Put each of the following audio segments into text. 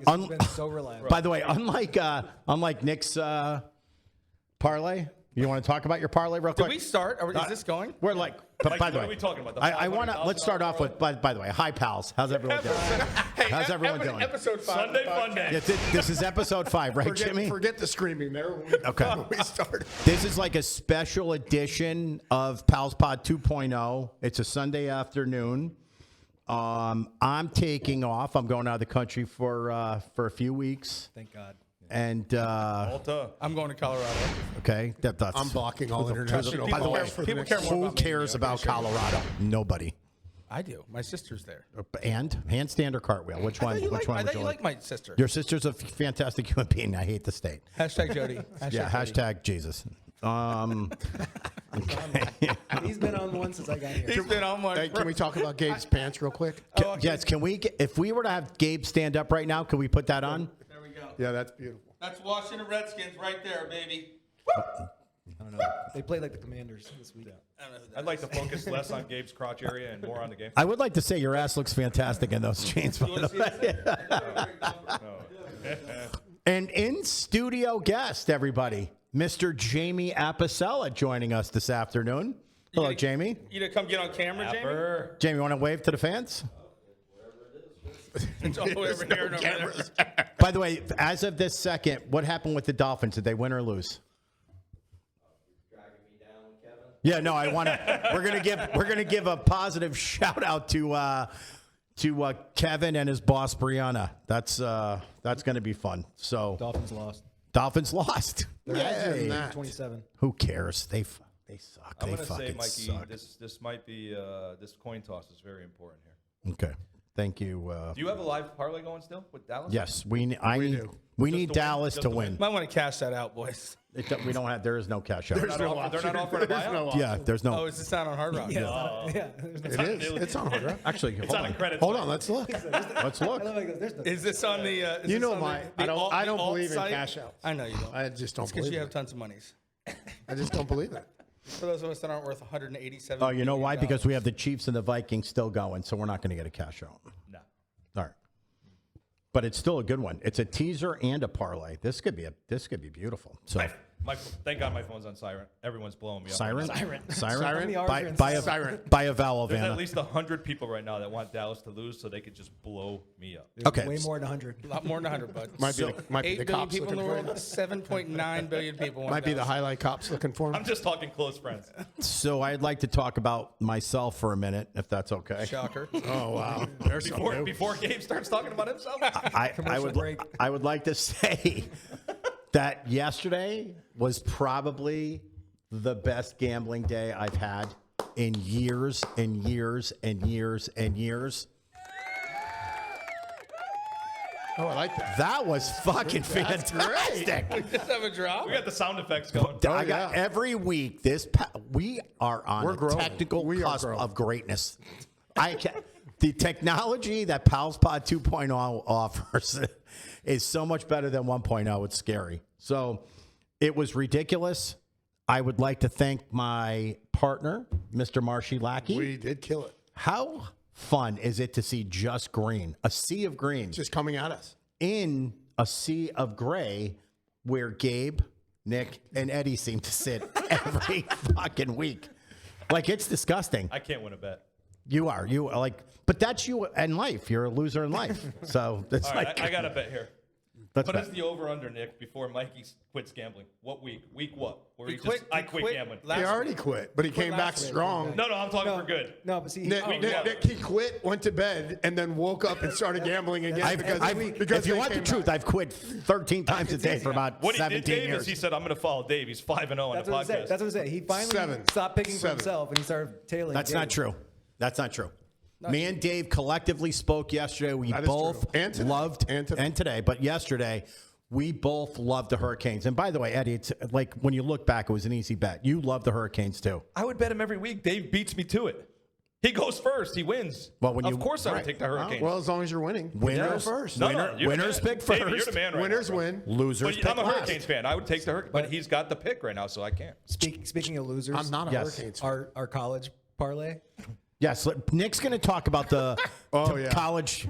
because he's been so reliable. By the way, unlike Nick's parlay, you want to talk about your parlay real quick? Did we start? Is this going? We're like, but by the way, what are we talking about? I want to let's start off with. By the way, hi pals, how's everyone doing? How's everyone doing? Episode 5. Sunday fun day. This is episode 5, right, Jimmy? Forget the screaming there. Okay. We started. This is like a special edition of Pals Pod 2.0. It's a Sunday afternoon. I'm taking off. I'm going out of the country for a few weeks. Thank God. And Malta. I'm going to Colorado. okay, that's I'm blocking all international. By the way, people care more who about me cares than me. about Colorado? Nobody. I do. My sister's there. And handstand or cartwheel? Which one? I Which one thought would you you like my sister. Your sister's a fantastic human being. I hate the state. Hashtag Jody. Yeah. Hashtag Jesus. He's been on one since I got here. He's been on one. Hey, can we talk about Gabe's pants real quick? Yes. Can we? If we were to have Gabe stand up right now, can we put that on? There we go. Yeah, that's beautiful. That's Washington Redskins right there, baby. I don't know. They played like the Commanders this week. I'd like to focus less on Gabe's crotch area and more on the game. I would like to say your ass looks fantastic in those jeans. By the way. And in studio guest, everybody, Mr. Jamie Apicella joining us this afternoon. Hello, Jamie. You gonna come get on camera, Jamie? Jamie, want to wave to the fans? It's all over here and over there. By the way, as of this second, what happened with the Dolphins? Did they win or lose? Yeah, no, I want to. We're gonna give a positive shout out to Kevin and his boss Brianna. That's gonna be fun. So Dolphins lost. Dolphins lost. Imagine Yay. that. 27. Who cares? They suck. I'm They gonna say, fucking Mikey, suck. this might be this coin toss is very important here. Okay, thank you. Do you have a live parlay going still with Dallas? Yes, we need Dallas to win. Might want to cash that out, boys. We don't have. There is no cash out. They're not offering a buyout. Yeah, there's no. Oh, is this not on Hard Rock? Yeah. It is. It's on Hard Rock. Actually, It's on a credit. Hold on, let's look. let's look. Is this on the? Is You this know on my. the I don't alt believe in site? cash outs. I know you don't. I just don't Because believe you have it. tons of monies. I just don't believe it. For those of us that aren't worth 187. Oh, you know why? Because we have the Chiefs and the Vikings still going, so we're not going to get a cash out. No. All right. But it's still a good one. It's a teaser and a parlay. This could be beautiful. So Thank God my phone's on silent. Everyone's blowing me up. Siren. many R's are in By Siren. a vowel, There's Vanna. at least 100 people right now that want Dallas to lose so they could just blow me up. Okay. Way more than 100. A lot more than 100, bud. Might be the 8 billion cops people in the looking world. for 7.9 billion people. him. Might be the highlight cops looking for him. I'm just talking close friends. So I'd like to talk about myself for a minute, if that's okay. Shocker. Oh wow. There's something. Before Gabe starts talking about himself. I would like to say that yesterday was probably the best gambling day I've had in years and years and years and years. Oh, I like that. That was fucking fantastic. We just have a drop. We got the sound effects going. I got every week. We are on We're a growing. technical We are cusp growing. of greatness. The technology that Pals Pod 2.0 offers is so much better than 1.0. It's scary. So it was ridiculous. I would like to thank my partner, Mr. Marshy Lackey. We did kill it. How fun is it to see just green, a sea of green, Just coming at us. in a sea of gray where Gabe, Nick, and Eddie seem to sit every fucking week? Like, it's disgusting. I can't win a bet. You are like, but that's you in life. You're a loser in life. So it's All like, right, I got a bet here. let's What bet. is the over/under, Nick, before Mikey quits gambling? What week? Week what? Where He he quit- I he quit quit gambling. last- He already quit, but he came back last week. strong. No, I'm talking for good. No, but see, Nick, he quit, went to bed, and then woke up and started gambling again. because if you they want the came truth, back. I've quit 13 times a day for about What he 17 did, Dave, years. is he said, I'm going to follow Dave. He's 5-0 on that's the what I podcast. said. That's what I said. He finally 7. stopped picking for 7. himself, and he started tailing. That's Gabe. not true. That's not true. Me and Dave collectively spoke yesterday. We That is both true. And today. loved And today. but yesterday we both loved the Hurricanes. And by the way, Eddie, it's like when you look back, it was an easy bet. You love the Hurricanes too. I would bet him every week. Dave beats me to it. He goes first. He wins. Well, when of you- course I would right. take the Hurricanes. Well, as long as you're winning. Winners first. No, winner- you're the winners man. pick David, you're first. the man right Winners now, bro. win. Losers But pick I'm a last. Hurricanes fan. I would take the Hurricanes, but he's got the pick right now, so I can't. Speaking of losers, I'm not a Yes. Hurricanes fan. our college parlay. Yes, Nick's going to talk about the Oh, yeah. college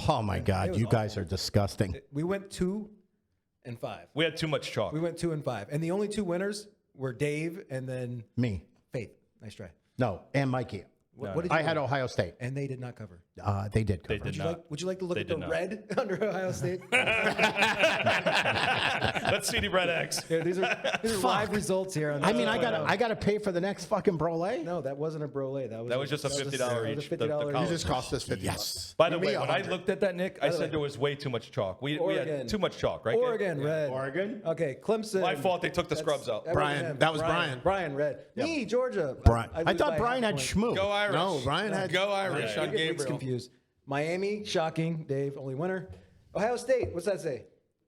Oh my God, you guys are disgusting. We went 2 and 5. We had too much chalk. We went 2 and 5, and the only 2 winners were Dave and then Me. Faith. Nice try. No, and Mikey. What did you I had win? Ohio State. And they did not cover. They did cover. They did not. Would you like to look They at the did not. red under Ohio State? Let's see the red X. Yeah, these are live results here. On I mean, I gotta pay for the next fucking brole. No, that wasn't a brole. That was just a $50 that was each. a $50 The You college. just cost us 50. Yes. By the Me, way, when I 100. looked at that, Nick, I the way- said there was way too much chalk. We Oregon. had too much chalk, right? Gabe? Oregon red. Oregon? Okay, Clemson. My fault they took the scrubs out. That Brian, wasn't him. that was Brian. Brian red. Me, Georgia. Brian. I lose thought by Brian half had a point. schmoo. Go Irish. No, Brian had. Go Irish I on get weeks Gabriel. confused. Miami, shocking. Dave, only winner. Ohio State. What's that say?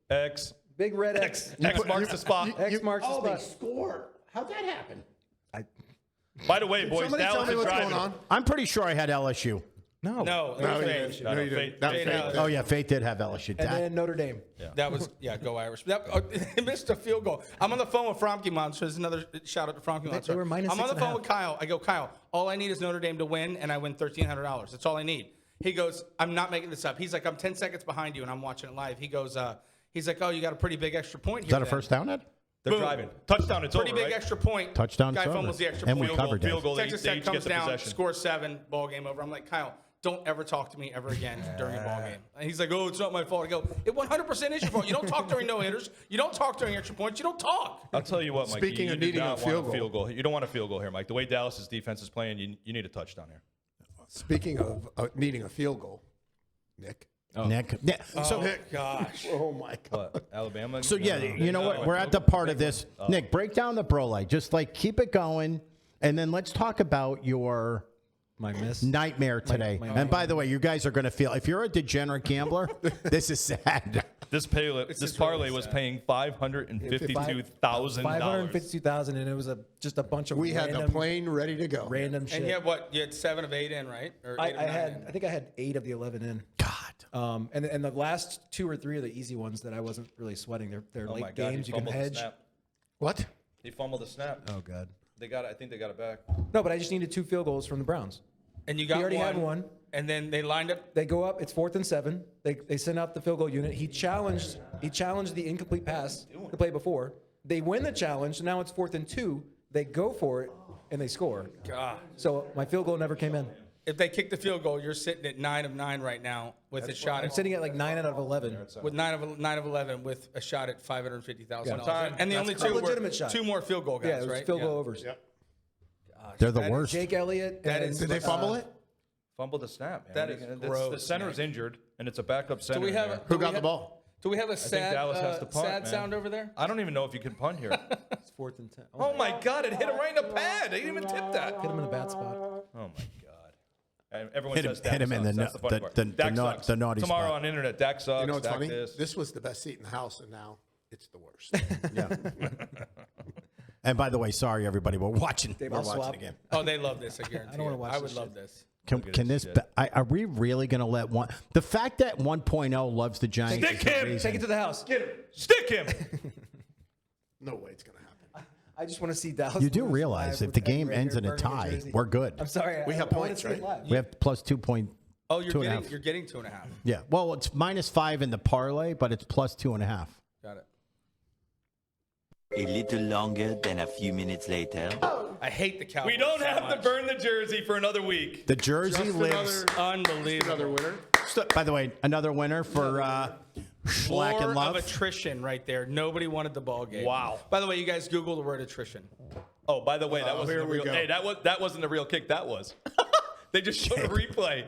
X. Big red X. X marks the spot. X marks the spot. scored. How'd that happen? By the way, boys, Somebody tell Dallas me is what's driving. going on. I'm pretty sure I had LSU. No. No, No, you Faith. didn't. No, you Faith. didn't. That was Faith fake. out. Oh yeah, Faith did have LSU. And then Notre Dame. That was go Irish. They missed a field goal. I'm on the phone with Fromke Monster. There's another shout out to Fromke Monster. They were minus I'm on the 6.5. phone with Kyle. I go, Kyle, all I need is Notre Dame to win, and I win $1,300. That's all I need. He goes, I'm not making this up. He's like, I'm 10 seconds behind you, and I'm watching it live. He goes, he's like, oh, you got a pretty big extra point here. Is that a then." first down, Ed? They're Boom. driving. Touchdown, it's Pretty over, big right? extra point. Touchdown, Guy it's over. fumbles the extra And we point. covered Field goal, they Texas each Tech get comes the down, possession. scores 7, ball game over. I'm like, Kyle, don't ever talk to me ever again during a ball game. And he's like, oh, it's not my fault. I go, it 100% is your fault. You don't talk during no-hitters. You don't talk during extra points. You don't talk. I'll tell you what, Mike. Speaking you of do needing not a want field goal. You don't want a field goal here, Mike. The way Dallas's defense is playing, you need a touchdown here. Speaking of needing a field goal, Nick. Nick. Yeah. So, Gosh. Oh my God. What, Alabama? so yeah, you know what? We're at the part of this. Nick, break down the brole. Just like keep it going, and then let's talk about your My miss. nightmare today. my And by the way, you guys are going to feel if you're a degenerate gambler, this is sad. This parlay was paying $552,000. $552,000, and it was just a bunch of We had random, the plane ready to go. random shit. And you had what? You had 7 of 8 in, right? Or 8 of 9 in. I think I had 8 of the 11 in. God. And the last 2 or 3 are the easy ones that I wasn't really sweating. They're Oh my late God, games. he You can fumbled the hedge. snap. What? He fumbled the snap. Oh God. They got it. I think they got it back. No, but I just needed 2 field goals from the Browns. And you got He already one. had one. And then they lined up. They go up. It's 4th and 7. They send out the field goal unit. He challenged the incomplete pass the play before. They win the challenge. Now it's 4th and 2. They go for it and they score. God. So my field goal never came in. If they kick the field goal, you're sitting at 9 of 9 right now with a shot I'm at sitting at like 9 out of 11. with 9 of 11 with a shot at $550,000. Yeah. And the only a 2 legitimate were shot. 2 more field goal guys, Yeah, it was right? field Yeah. goal overs. They're the worst. Jake Elliott. That and, is- Did they fumble it? Fumbled the snap. Man. That What is are you gonna- gross, The center's man. injured, and it's a backup center. Do we have there. Who got the ball? Do we have a sad, Dallas has to punt, sad man. sound over there? I don't even know if you can punt here. It's 4th and 10. Oh my God! It hit him right in the pad. They didn't even tip that. Hit him in a bad spot. Oh my God! And everyone Hit him- says Dak hit him in sucks. the That's nu- funny the- part. the Dak nau- sucks. the naughty Tomorrow spot. on internet, Dak sucks. You know what's Dak funny? This. This was the best seat in the house, and now it's the worst. Yeah. And by the way, sorry everybody, we're watching. Dave, we're I'll watching swap. again. Oh, they love this. I guarantee. I don't wanna you. watch I this would love shit. this. Can this? Are we really going to let one? The fact that 1.0 loves the Giants. Stick is the him! reason. Take it to the house. Stick him. No way it's gonna happen. I just want to see Dallas. You do lose realize live if the with Eddie game right ends here in a burning tie, jersey. we're good. I'm sorry. We I have wanted points, to see it right? live. We have plus 2 point. Oh, you're 2.5. getting 2.5. Yeah. Well, it's -5 in the parlay, but it's plus 2.5. Got it. A little longer than a few minutes later. I hate the Cowboys. We don't so have to much. burn the jersey for another week. The jersey Just lives. Unbelievable. Another winner. By the way, another winner for Schlack War and Love. of attrition right there. Nobody wanted the ball game. Wow. By the way, you guys Google the word attrition. Oh, by the way, that wasn't here the we real. go. Hey, that wasn't the real kick. That was. They just showed a replay.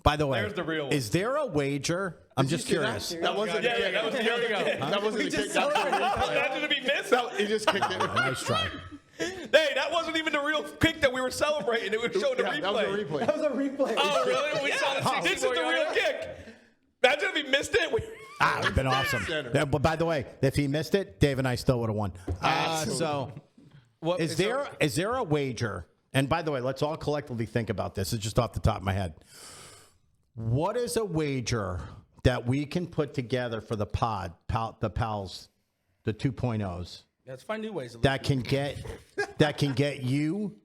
By the way, There's the real one. is there a wager? I'm just you see that? curious. That wasn't. Yeah, that was the other kick. That wasn't a kick. That was a replay. Imagine if he missed. He just kicked it. Nice try. Hey, that wasn't even the real kick that we were celebrating. It was showing the Yeah, replay. that was a replay. That was a replay. Oh, really? We saw the This is the 64-yarder? real kick. Imagine if he missed it. Ah, it would have been awesome. Yeah, but by the way, if he missed it, Dave and I still would have won. So, What, is there a wager? And by the way, let's all collectively think about this. It's just off the top of my head. What is a wager that we can put together for the the pals, the 2.0s, Let's find new ways. To that can get you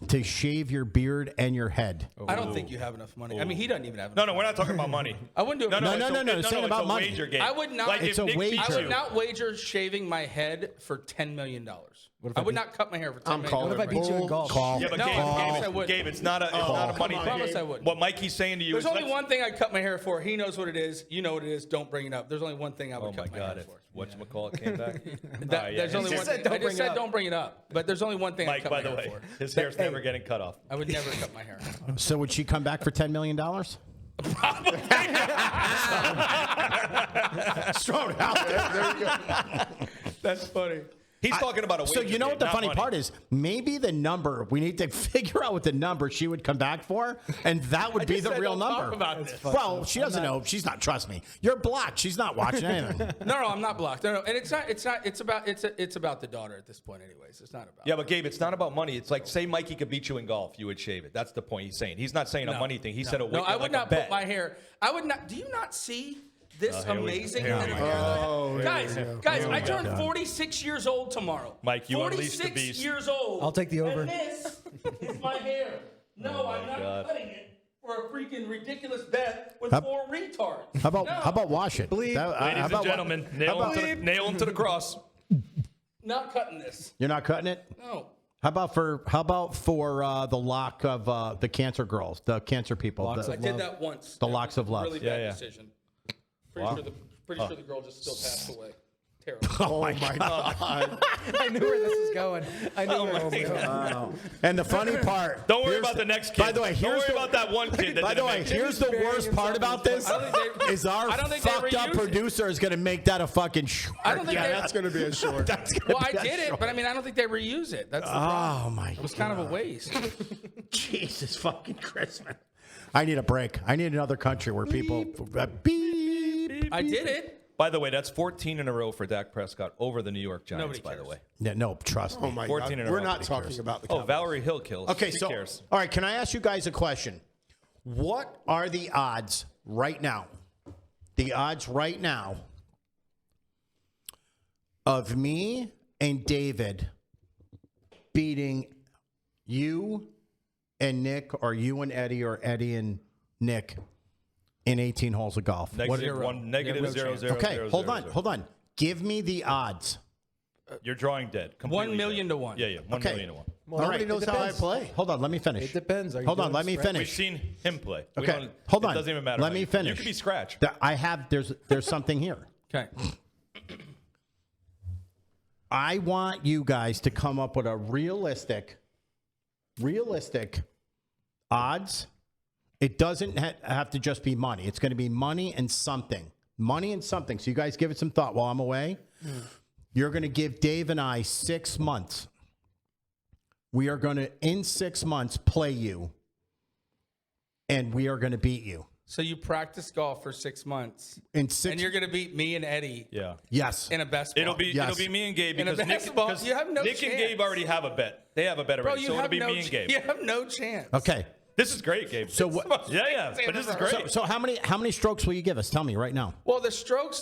to shave your beard and your head. I don't think you have enough money. I mean, he doesn't even have enough No, we're not talking about money. I wouldn't do it. No, it's saying a about money. wager game. I would not. Like It's if a Nick wager. beats I would you- not wager shaving my head for $10 million. I would not cut my hair for $10 million. calling What if I beat you in golf? Call. Yeah, but No, Gabe, I promise I wouldn't. Gabe, it's not a money I thing. promise I wouldn't. What Mikey's saying to you There's is only let's- one thing I'd cut my hair for. He knows what it is. You know what it is. Don't bring it up. There's only one thing I would Oh my cut my God! hair If for. whatchamacallit came back. There's only He one just thing. said I don't just bring it said up. don't bring it up. But there's only one thing I'd Mike, cut by my the hair way, for. his hair's never getting cut off. I would never cut my hair. So would she come back for $10 million? Throw it out there. There you go. That's funny. He's talking about a So wager you know game, what the not funny money. part is? Maybe the number, we need to figure out what the number she would come back for, and that would be just the said real don't talk number. about this. Well, she doesn't know. She's not, trust me. You're blocked. She's not watching anything. No, I'm not blocked. No, and it's not. It's about the daughter at this point, anyways. It's not about. Yeah, but Gabe, it's not about money. It's like, say Mikey could beat you in golf, you would shave it. That's the point he's saying. He's not saying a money thing. He said a No, I would like not a bet. put my hair. I would not. Do you not see this here we- amazing here head we of go. hair? Oh, guys, here we go. guys, I turn 46 years old tomorrow. Mike, you unleashed the 46 beast. years old. I'll take the over. And this is my hair. No, I'm not God. cutting it for a freaking ridiculous bet with How- 4 retards. How about No, how about wash it? Bleep. That- Ladies how and about wa- gentlemen, how nail about- him to the cross. not cutting this? You're not cutting it? No. How about for the lock of the cancer girls, the cancer people? Locks the- I did that once. The locks of love. Really Yeah, bad yeah. decision. Pretty sure the girl just still passed away. Terrible. Oh my God. I knew where this was going. I knew where this was going. And the funny part. Don't worry here's about the next kid. By the way, Don't here's worry the- about that one kid. That By the didn't way, make it. here's the worst part about this: I don't think they- is our I don't think they fucked up reuse it. producer is going to make that a fucking short. I don't think Yeah, they. that's going to be a short. That's gonna Well, I be a did it, short. but I mean, I don't think they reuse it. That's the problem. Oh my! It was kind of a waste. Jesus fucking Christmas! I need a break. I need another country where people beep. I did it. By the way, that's 14 in a row for Dak Prescott over the New York Giants, Nobody by the cares. way. Yeah, no, trust me. Oh my 14 God. in a We're row. not Nobody talking cares. about the Oh, Cowboys. Valerie Hill kills. Okay, Who so cares? all right, can I ask you guys a question? What are the odds right now? The odds right now of me and David beating you and Nick, or you and Eddie, or Eddie and Nick in 18 holes of golf? Negative one, negative no 0, chance. 0, Okay, 0, hold 0, on, 0. hold on. Give me the odds. You're drawing dead. Completely 1 million dead. to 1. Yeah, yeah. 1 Okay. million to 1. Well, All Nobody right, knows it how I depends. play. Hold on, let me finish. It depends. Are you Hold on, doing let me scratch? finish. We've seen him play. We Okay, don't- hold on. It doesn't even matter. Let how me you- finish. You could be scratch. There's something here. Okay. I want you guys to come up with a realistic odds. It doesn't have to just be money. It's going to be money and something. Money and something. So you guys give it some thought while I'm away. You're going to give Dave and I 6 months. We are going to, in 6 months, play you. And we are going to beat you. So you practice golf for 6 months, In 6 and you're going to beat me and Eddie Yeah. Yes. in a best ball. It'll be Yes. me and Gabe In a because Nick, basketball, because you have no Nick and chance. Gabe already have a bet. They have a bet Bro, already. you So it'll have be no me and Gabe. You have no chance. Okay. This is great, Gabe. So what? Yeah, but this is great. So how many strokes will you give us? Tell me right now. Well, the strokes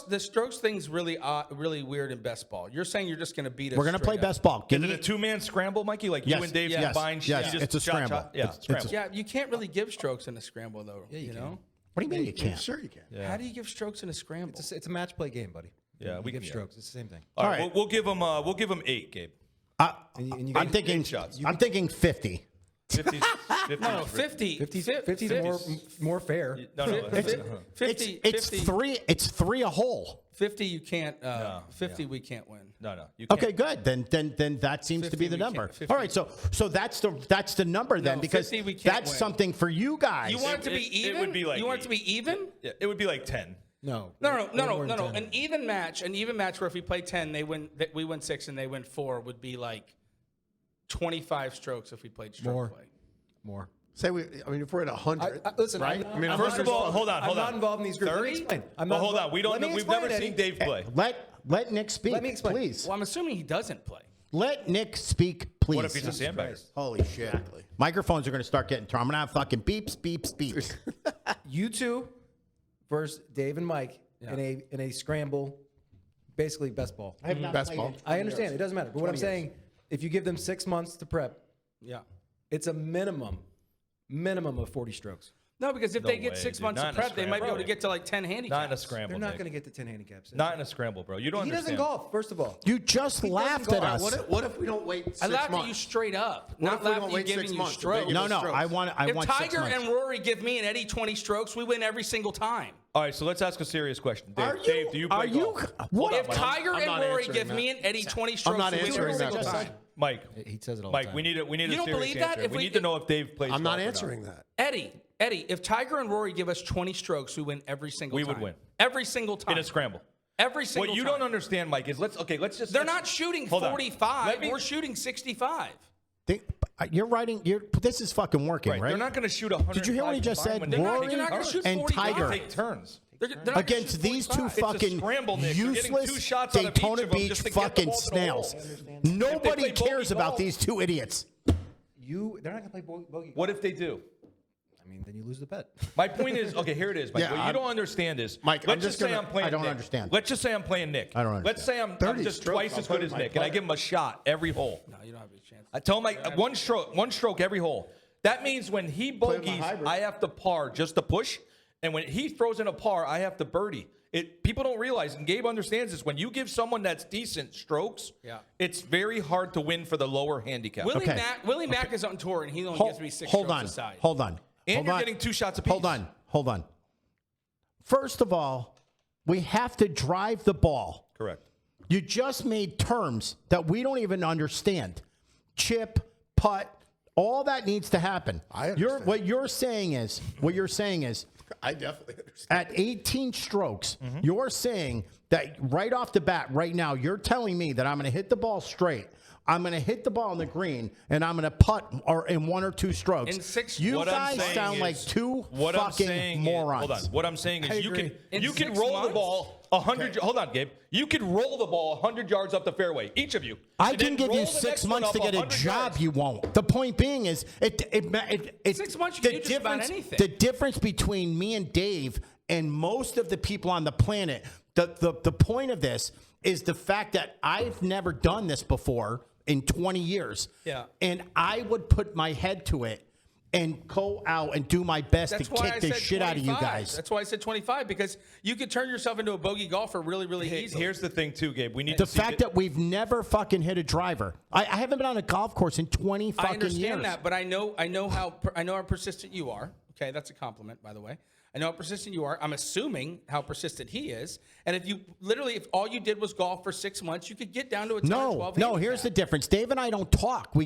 thing's really really weird in best ball. You're saying you're just going to beat us. We're going to play straight up. best ball. Give Is me it a two-man scramble, Mikey? Like Yes, you and Dave yes, combined? yes, You just it's a shot, scramble. shot? Yeah, It's a scramble. Yeah, you can't really give strokes in a scramble though. You know? What do you mean you can't? Sure you can. How do you give strokes in a scramble? It's a match play game, buddy. Yeah, we give yeah. strokes. It's the same thing. All right, All right. we'll give him 8, Gabe. And you I'm get thinking. 8 shots. I'm thinking 50. 50. No, 50. 50 is more fair. No, no. 50. It's 50, three. It's 3 a hole. 50 you can't. 50 we can't win. No. You can't. Okay, good. Then that seems to 50 be the we number. can't- 50. All right, so that's the number then, No, because 50 we can't that's win. something for you guys. You want it to be It even? would be like you want it to 8. be even? Yeah, it would be like 10. No. No. more than 10. An even match where if we play 10, we win 6 and they win 4 would be like 25 strokes if we played stroke More. play. More. Say if we're at 100, Listen, right? I mean, First of all, hold on. I'm not involved in these groups. Let me 30? explain. I'm Well, not hold on. involved. We don't Let know. me We've explain, never Eddie. seen Dave play. Let Nick speak. Let me explain. Please. Well, I'm assuming he doesn't play. Let Nick speak, please. What if he's a sandbagger? Holy shit! Microphones are going to start getting turned. I'm going to have fucking beeps, beeps, beeps. You two versus Dave and Mike in a scramble, basically best ball. best ball. I understand. It doesn't matter. But what I'm saying, if you give them 6 months to prep, Yeah. It's a minimum of 40 strokes. No, because if No they get way, 6 dude. months Not of in a prep, they might be able to scramble. get to like 10 handicaps. Not in a scramble. They're not Nick. going to get to 10 handicaps. Not in a scramble, bro. You don't He understand. doesn't golf, first of all. You just laughed at us. What if we don't wait 6 I months? laughed at you straight up, What not if we laughed don't at you wait 6 giving you months to strokes. make No, it no. strokes? I want If 6 Tiger months. and Rory give me and Eddie 20 strokes, we win every single time. All right, so let's ask a serious question. Dave, Are you- Dave, do you play are you- golf? what- If Tiger I'm and not Rory answering give that. me and Eddie 20 strokes, not we win every answering that single question. time. Mike, He says it all the Mike, time. we need a You don't serious believe that? answer. If We we- need to know if Dave plays. I'm not golf or answering that. Eddie, if Tiger and Rory give us 20 strokes, we win every single We time. would win. Every single time. in a scramble. Every single What you time. don't understand, Mike, is let's just. They're not shooting Hold on. 45. Let me- We're shooting 65. You're writing. This is fucking working, right? They're not going to shoot 100. Did you hear what he just said? They're not- Rory you're not gonna shoot and 45. Tiger take turns. They're not gonna against shoot these two 45. It's a fucking scramble, Nick. You're getting two useless shots out of each Daytona of them Beach just to get the fucking ball to the snails. hole. Nobody If they play cares bogey about golf- these two idiots. They're not going to play bogey. What if they do? I mean, then you lose the bet. My point is, okay, here it is, Mike. Yeah, what you I'm- don't understand is, Mike, let's I'm just just say gonna- I'm playing I don't Nick. understand. Let's just say I'm playing Nick. I don't Let's say I'm 30 just strokes, twice I'll as put good in as my Nick, and I putt. give him a shot every hole. No, you don't have a chance. I tell him like one stroke every hole. That means when he with my bogeys, hybrid. I have to par just to push, and when he throws in a par, I have to birdie. People don't realize, and Gabe understands this. When you give someone that's decent strokes, Yeah. it's very hard to win for the lower handicap. Willie Mack is on tour, and he only gives me 6 Hold strokes on. aside. Hold on. And Hold you're on. getting 2 shots apiece. Hold on. First of all, we have to drive the ball. Correct. You just made terms that we don't even understand. Chip, putt, all that needs to happen. I understand. What you're saying is, I definitely understand. at 18 strokes, you're saying that right off the bat, right now, you're telling me that I'm going to hit the ball straight. I'm going to hit the ball on the green, and I'm going to putt or in 1 or 2 strokes. In 6 you What I'm guys saying sound is- like two what I'm fucking saying is- morons. hold on. What I'm saying I is you agree. can In you can 6 roll months? the ball 100. Hold on, Gabe. You can roll the ball 100 yards up the fairway, each of you. I and can then give roll you the 6 next one months up to get a 100 job. yards. You won't. The point being is, 6 months, you can do just about anything. The difference between me and Dave and most of the people on the planet, the point of this is the fact that I've never done this before in 20 years. Yeah. And I would put my head to it and go out and do my best That's to why kick I the said shit out of you 25. guys. That's why I said 25, because you could turn yourself into a bogey golfer really, really easily. Here's the thing, too, Gabe. We need The to see fact that we've never fucking hit a driver. I haven't been on a golf course in 20 fucking I understand years. that, but I know how persistent you are. Okay, that's a compliment, by the way. I know how persistent you are. I'm assuming how persistent he is. And if all you did was golf for 6 months, you could get down to a 10 or 12 No. handicap. Here's the difference. Dave and I don't talk. We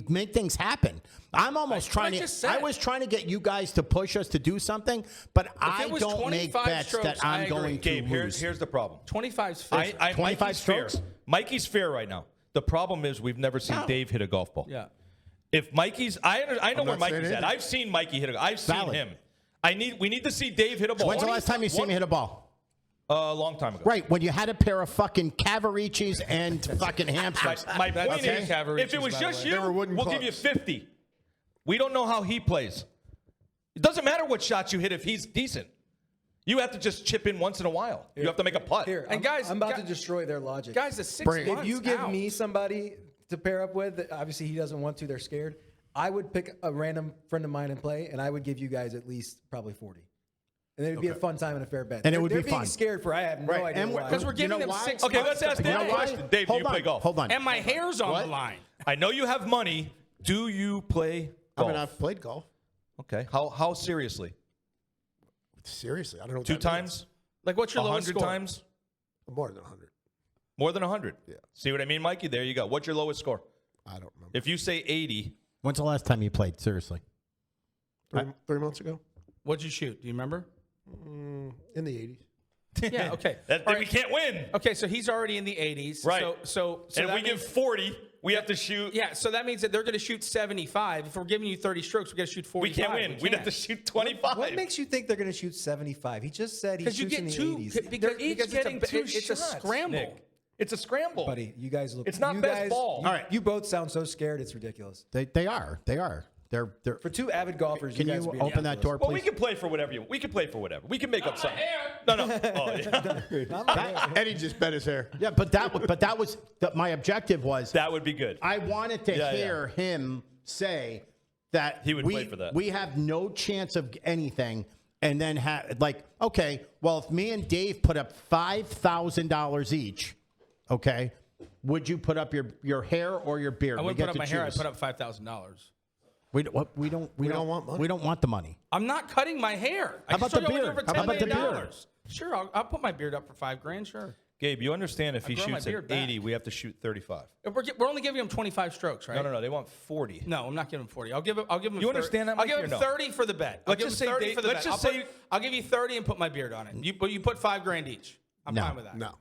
make things happen. I'm almost That's what I trying to. just said. I was trying to get you guys to push us to do something, but I it was don't make 25 bets strokes, that I I'm agree. going to Gabe, lose. here's the problem. 25's fair. 25 Mikey's fair. strokes? Mikey's fair right now. The problem is we've never seen Dave hit a golf ball. Yeah. If Mikey's, I know where not saying Mikey's at. anything. I've seen Mikey hit a. I've seen Valid. him. We need to see Dave hit a ball. When's the last time you seen me hit a ball? A long time ago. Right, when you had a pair of fucking Cavaricis and fucking hamsters. My point Okay. is, Cavaricis, if it was by the just way. you, They were wooden we'll give you clubs. 50. We don't know how he plays. It doesn't matter what shots you hit if he's decent. You have to just chip in once in a while. You have to make a putt. Here, And guys- I'm about guys- to destroy their logic. Guys, the 6 Bring it. months If you give out. me somebody to pair up with, that obviously he doesn't want to, they're scared. I would pick a random friend of mine and play, and I would give you guys at least probably 40. And it'd be a fun time and a fair bet. And it would they're be being fun. scared for I have no Right, idea and why. Because we're You giving know them why? 6 Okay, months let's ask to Dave You a know play. why? question. Dave, do Hold you play on, golf? Hold on. And my hair's on What? the line. I know you have money. Do you play I golf? mean, I've played golf. Okay. How seriously? Seriously, I don't know. What 2 that times? Like, what's your lowest 100 score? times? means. More than 100. More than 100? Yeah. See what I mean, Mikey? There you go. What's your lowest score? I don't remember. If you say 80, When's the last time you played? Seriously. 3 months ago? What'd you shoot? Do you remember? In the 80s. Yeah, okay. then All we right. can't win. Okay, so he's already in the 80s. Right. So And if that we give means- 40, we have to shoot. Yeah, so that means that they're going to shoot 75. If we're giving you 30 strokes, we got to shoot 45. We can't win. We'd have to shoot 25. What makes you think they're going to shoot 75? He just said he Because you shoots in get the two. 80s. Because, They're each because getting it's a, 2 it's a shots, scramble. Nick. It's a scramble. Buddy, you guys look. It's not you best guys, ball. You, All right. you both sound so scared. It's ridiculous. They are. They're. For 2 avid golfers, Can you guys you are being open that ridiculous. door, Well, we please? can play for whatever we can play for whatever. We can make up something. No. Oh, yeah. Not my hair. Eddie just bet his hair. Yeah, but that was my objective was That would be good. I wanted to Yeah, hear him say that He would play for that. we have no chance of anything, and then okay, well, if me and Dave put up $5,000 each, okay, would you put up your hair or your beard? I We wouldn't get put up to my hair. I choose. put up $5,000. We don't want money. We don't want the money. I'm not cutting my hair. How about the beard? Over How $10 about the million. beard? Sure, I'll put my beard up for $5,000. Sure. Gabe, you understand if he grow my shoots at beard back. 80, we have to shoot 35. We're only giving him 25 strokes, right? No. They want 40. No, I'm not giving him 40. I'll give him. You understand that, I'll Mike, give or him no? 30 for the bet. I'll Let's give just him say 30 Dave- for the let's bet. just I'll give you 30 and put my beard on it. You put $5,000 each. I'm No. fine with that. No.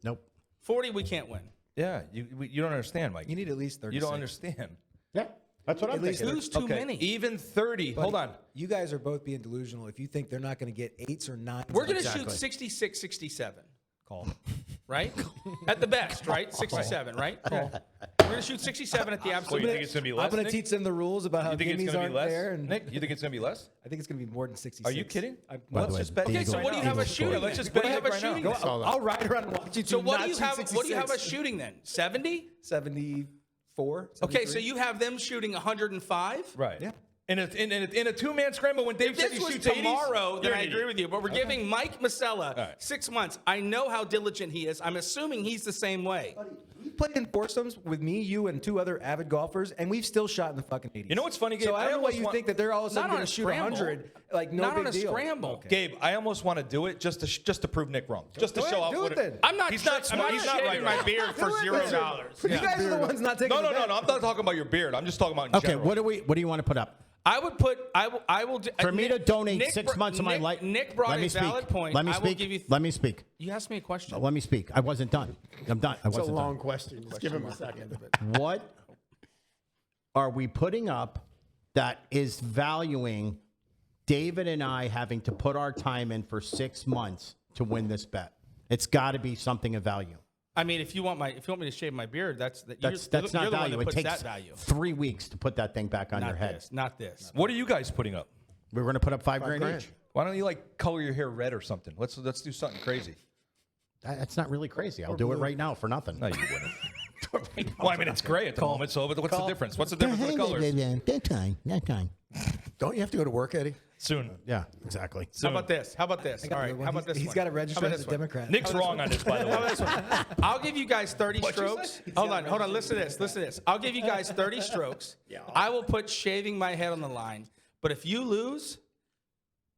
Nope. 40, we can't win. Yeah, you don't understand, Mike. You need at least 36. You don't understand. Yeah, that's what I'm least thinking. Who's too many? Even 30. Hold on. You guys are both being delusional if you think they're not going to get 8s or 9s. We're going to Exactly. shoot 66, 67. Call. Right? At the best, right? 67, right? Cool. We're going to shoot 67 at the Well, absolute you think best. it's going to be less? I'm going to Nick? teach them the rules about how You think it's gimmies going to aren't be less? there. And Nick, you think it's going to be less? I think it's going to be more than 66. Are you kidding? By the Let's way, just bet. Okay, so Eagle- what do you have Eagle a shooting? scored. Let's just Bet what do you it have a right now. shooting? Go then? Saw that. I'll ride around and watch you two. So what not do you shoot have? What do you have a 66. shooting then? 70? 74. Okay, 73? so you have them shooting 105. Right. Yeah. In a two-man scramble, when Dave If said this he was shoots 80s, tomorrow, then you're I an agree idiot. with you. But we're giving Mike Masella right. 6 months. I know how diligent he is. I'm assuming he's the same way. We played in foursomes with me, you, and 2 other avid golfers, and we've still shot in the fucking 80s. You know what's funny, Gabe? So I don't know why almost you want- think that they're all of a sudden Not on going a to shoot scramble. 100. Like, no Not big on a deal. scramble. Okay. Gabe, I almost want to do it just to prove Nick wrong. Just to Go show ahead, off do what it then. I'm not. He's not smart. He's not shaving right. my beard for Do it, $0. You guys are the ones not taking No. the bet. I'm not talking about your beard. I'm just talking about in Okay, general. what do you want to put up? I would put. I will. For me to donate Nick 6 months of my Nick- life. Nick brought Let me a valid speak. point. Let me I will speak. give you. Let me speak. You asked me a question. Let me speak. I wasn't done. I'm done. I It's a wasn't long done. question. Just give him a second. What are we putting up that is valuing David and I having to put our time in for 6 months to win this bet? It's got to be something of value. I mean, if you want me to shave my beard, that's That's you're not the one value. that It puts takes that value. 3 weeks to put that thing back on your Not head. this. Not this. What are you guys putting up? We're going to put up $5,000 grand. each. Why don't you like color your hair red or something? Let's do something crazy. That's not really crazy. I'll do it right now for nothing. No, you wouldn't. Well, I mean, it's gray at the moment. So what's the difference? What's the difference in the colors? That time. Don't you have to go to work, Eddie? Soon. Yeah, exactly. How about this? How about this? I got All another right. one. How about this? He's one? got to How register about as this a one? Democrat. Nick's wrong on this, by the way. I'll give you guys 30 What'd you strokes. say? Hold on. Listen to this. I'll give you guys 30 strokes. I will put shaving my head on the line. But if you lose,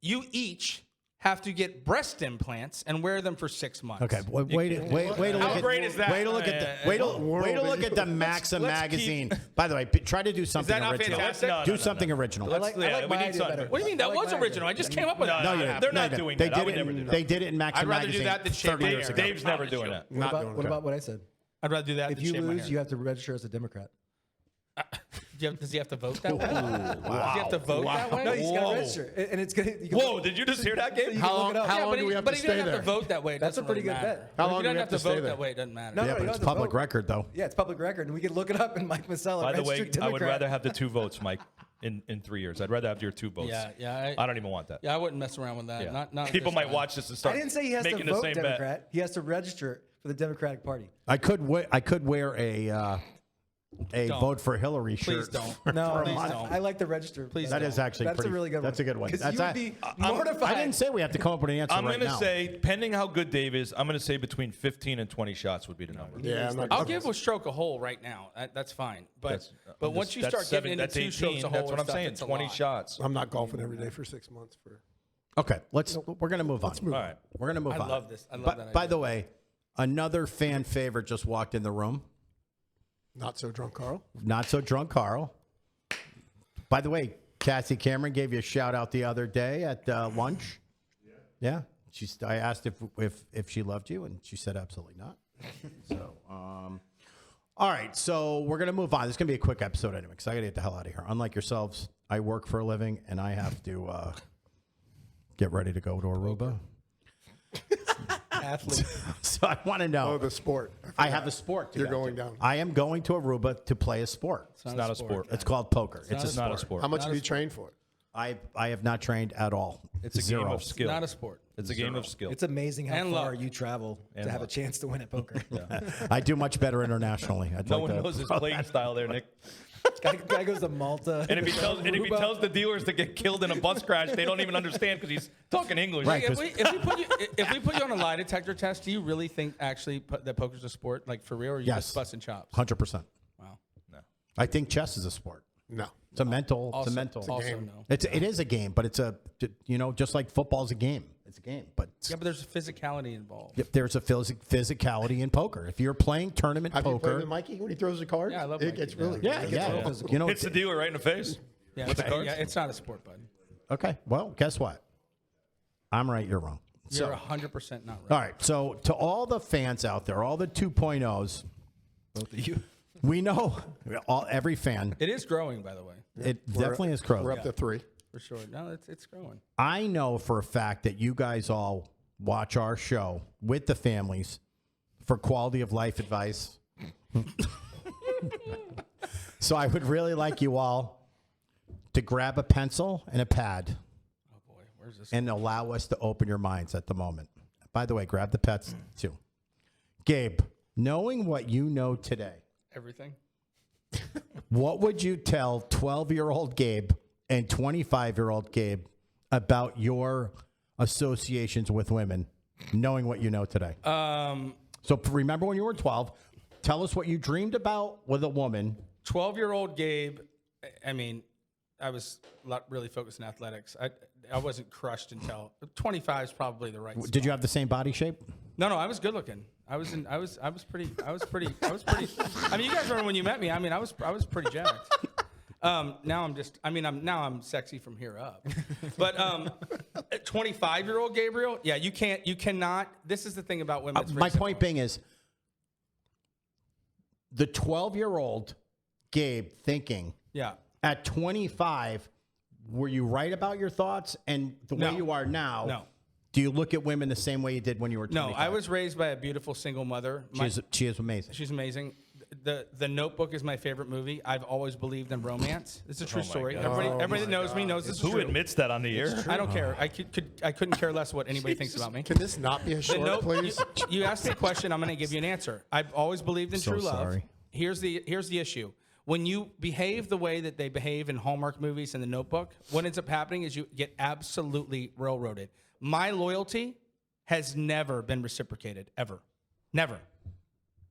you each have to get breast implants and wear them for 6 months. Okay, wait to look How at. great is that? Wait to look at the. Wait to look at the Maxim let's magazine. By the way, try to do something not original. fantastic? Do something original. I like Yeah, my we need idea something. better. What do you mean? That I like was my original. I idea. just came up with No, that. no, yeah, they're not doing they that. I did would it. never do that. They did it in Maxim I'd rather do magazine that than shave 30 my years hair. ago. Dave's never doing that. What about what I said? I'd rather do that If than you shave my lose, hair. you have to register as a Democrat. Does he have to vote that way? Does he have to vote that way? No, he's got to Whoa. register, and it's gonna. You can Whoa, look- did you just hear that, Gabe? you can How look long? it up. How Yeah, long but do we he, have but to he stay doesn't there? have to vote that way. It That's a doesn't pretty really good matter. bet. How If long he do we doesn't have have to to stay vote there? that way, it doesn't matter. No, Yeah, no, but you it's don't have to public vote. record though. Yeah, it's public record, and we can look it up. And Mike Masella. By the way, registered I would Democrat. rather have the 2 votes, Mike, in 3 years. I'd rather have your 2 votes. Yeah. I don't even want that. Yeah, I wouldn't mess around with that. Yeah. Not at People this might time. watch this and start I didn't say he has making to the vote same Democrat. bet. He has to register for the Democratic Party. I could wear a Don't. vote for Hillary Please shirt. don't. No, Please don't. I like the register. Please That don't. is actually That's pretty, a really good one. That's a good one. Because That's you would be mortified. I didn't say we have to come up with an answer I'm right going to now. say, pending how good Dave is, I'm going to say between 15 and 20 shots would be the number. Yeah, I'm not. I'll give a stroke a hole right now. That's fine. But That's- once you that's start getting into that's 2 strokes a hole, That's what and I'm stuff, saying. it's a 20 lot. shots. I'm not golfing every day for 6 months. Okay, we're going to move on. All right. We're going to move I on. love this. I love that By idea. the way, another fan favorite just walked in the room. Not so drunk, Carl. Not so drunk, Carl. By the way, Cassie Cameron gave you a shout out the other day at lunch. Yeah. I asked if she loved you, and she said absolutely not. So, all right. So we're gonna move on. This is gonna be a quick episode anyway, because I gotta get the hell out of here. Unlike yourselves, I work for a living, and I have to get ready to go to Aruba. Athlete. So I want to know. Oh, the sport. I have a sport. To You're go going to. down. I am going to Aruba to play a sport. It's not a sport. It's called poker. It's not a sport. How much have you trained for it? I have not trained at all. It's a Zero. game of skill. Not a sport. It's a game of skill. It's amazing how And far luck. you travel And to have a luck. chance to win at poker. I do much better internationally. I'd No like one to knows his throw playing that- style there, Nick. Guy goes to Malta. And if he tells the dealers to get killed in a bus crash, they don't even understand because he's talking English. Right. If we put you on a lie detector test, do you really think actually that poker's a sport, like for real, or are you Yes. just busting chops? 100%. Wow. I think chess is a sport. No. It's a mental. Also, it's a mental. also game. no. It is a game, but it's a just like football's a game. It's a game, but Yeah, but there's a physicality involved. there's a physicality in poker. If you're playing tournament Have you played poker, with Mikey when he throws the cards? Yeah, I love it. Mikey, Gets yeah. really yeah, it gets real yeah, physical. you know, Hits the dealer right in the face. Yeah, With the cards? yeah, it's not a sport, bud. okay. Well, guess what? I'm right. You're wrong. You're So, 100% not right. all right. So to all the fans out there, all the 2.0s, Both of you. we know every fan. It is growing, by the way, It definitely is growing. We're up to 3. for sure. No, it's growing. I know for a fact that you guys all watch our show with the families for quality of life advice. So I would really like you all to grab a pencil and a pad Oh boy, where's this? and allow us to open your minds at the moment. By the way, grab the pets too. Gabe, knowing what you know today, Everything. what would you tell 12-year-old Gabe and 25-year-old Gabe about your associations with women, knowing what you know today? So remember when you were 12, tell us what you dreamed about with a woman. 12-year-old Gabe. I mean, I was really focused in athletics. I wasn't crushed until 25 is probably the right. Did you have the same body shape? No, I was good looking. I was pretty. I mean, you guys remember when you met me? I mean, I was pretty jacked. Now I'm sexy from here up. But 25-year-old Gabriel, yeah, you cannot. This is the thing about women. It's very My simple. point being is the 12-year-old Gabe thinking Yeah. at 25, were you right about your thoughts? And the way No. you are now, No. do you look at women the same way you did when you were 25? No, I was raised by a beautiful single mother. She is amazing. She's amazing. The Notebook is my favorite movie. I've always believed in romance. It's a true story. Everybody that knows me knows this is Who true. admits that on the air? I don't care. I couldn't care less what anybody thinks about me. Can this not be a The short, note- please? You asked the question. I'm going to give you an answer. I've always believed in So true love. sorry. Here's the issue. When you behave the way that they behave in Hallmark movies and The Notebook, what ends up happening is you get absolutely railroaded. My loyalty has never been reciprocated, ever. Never.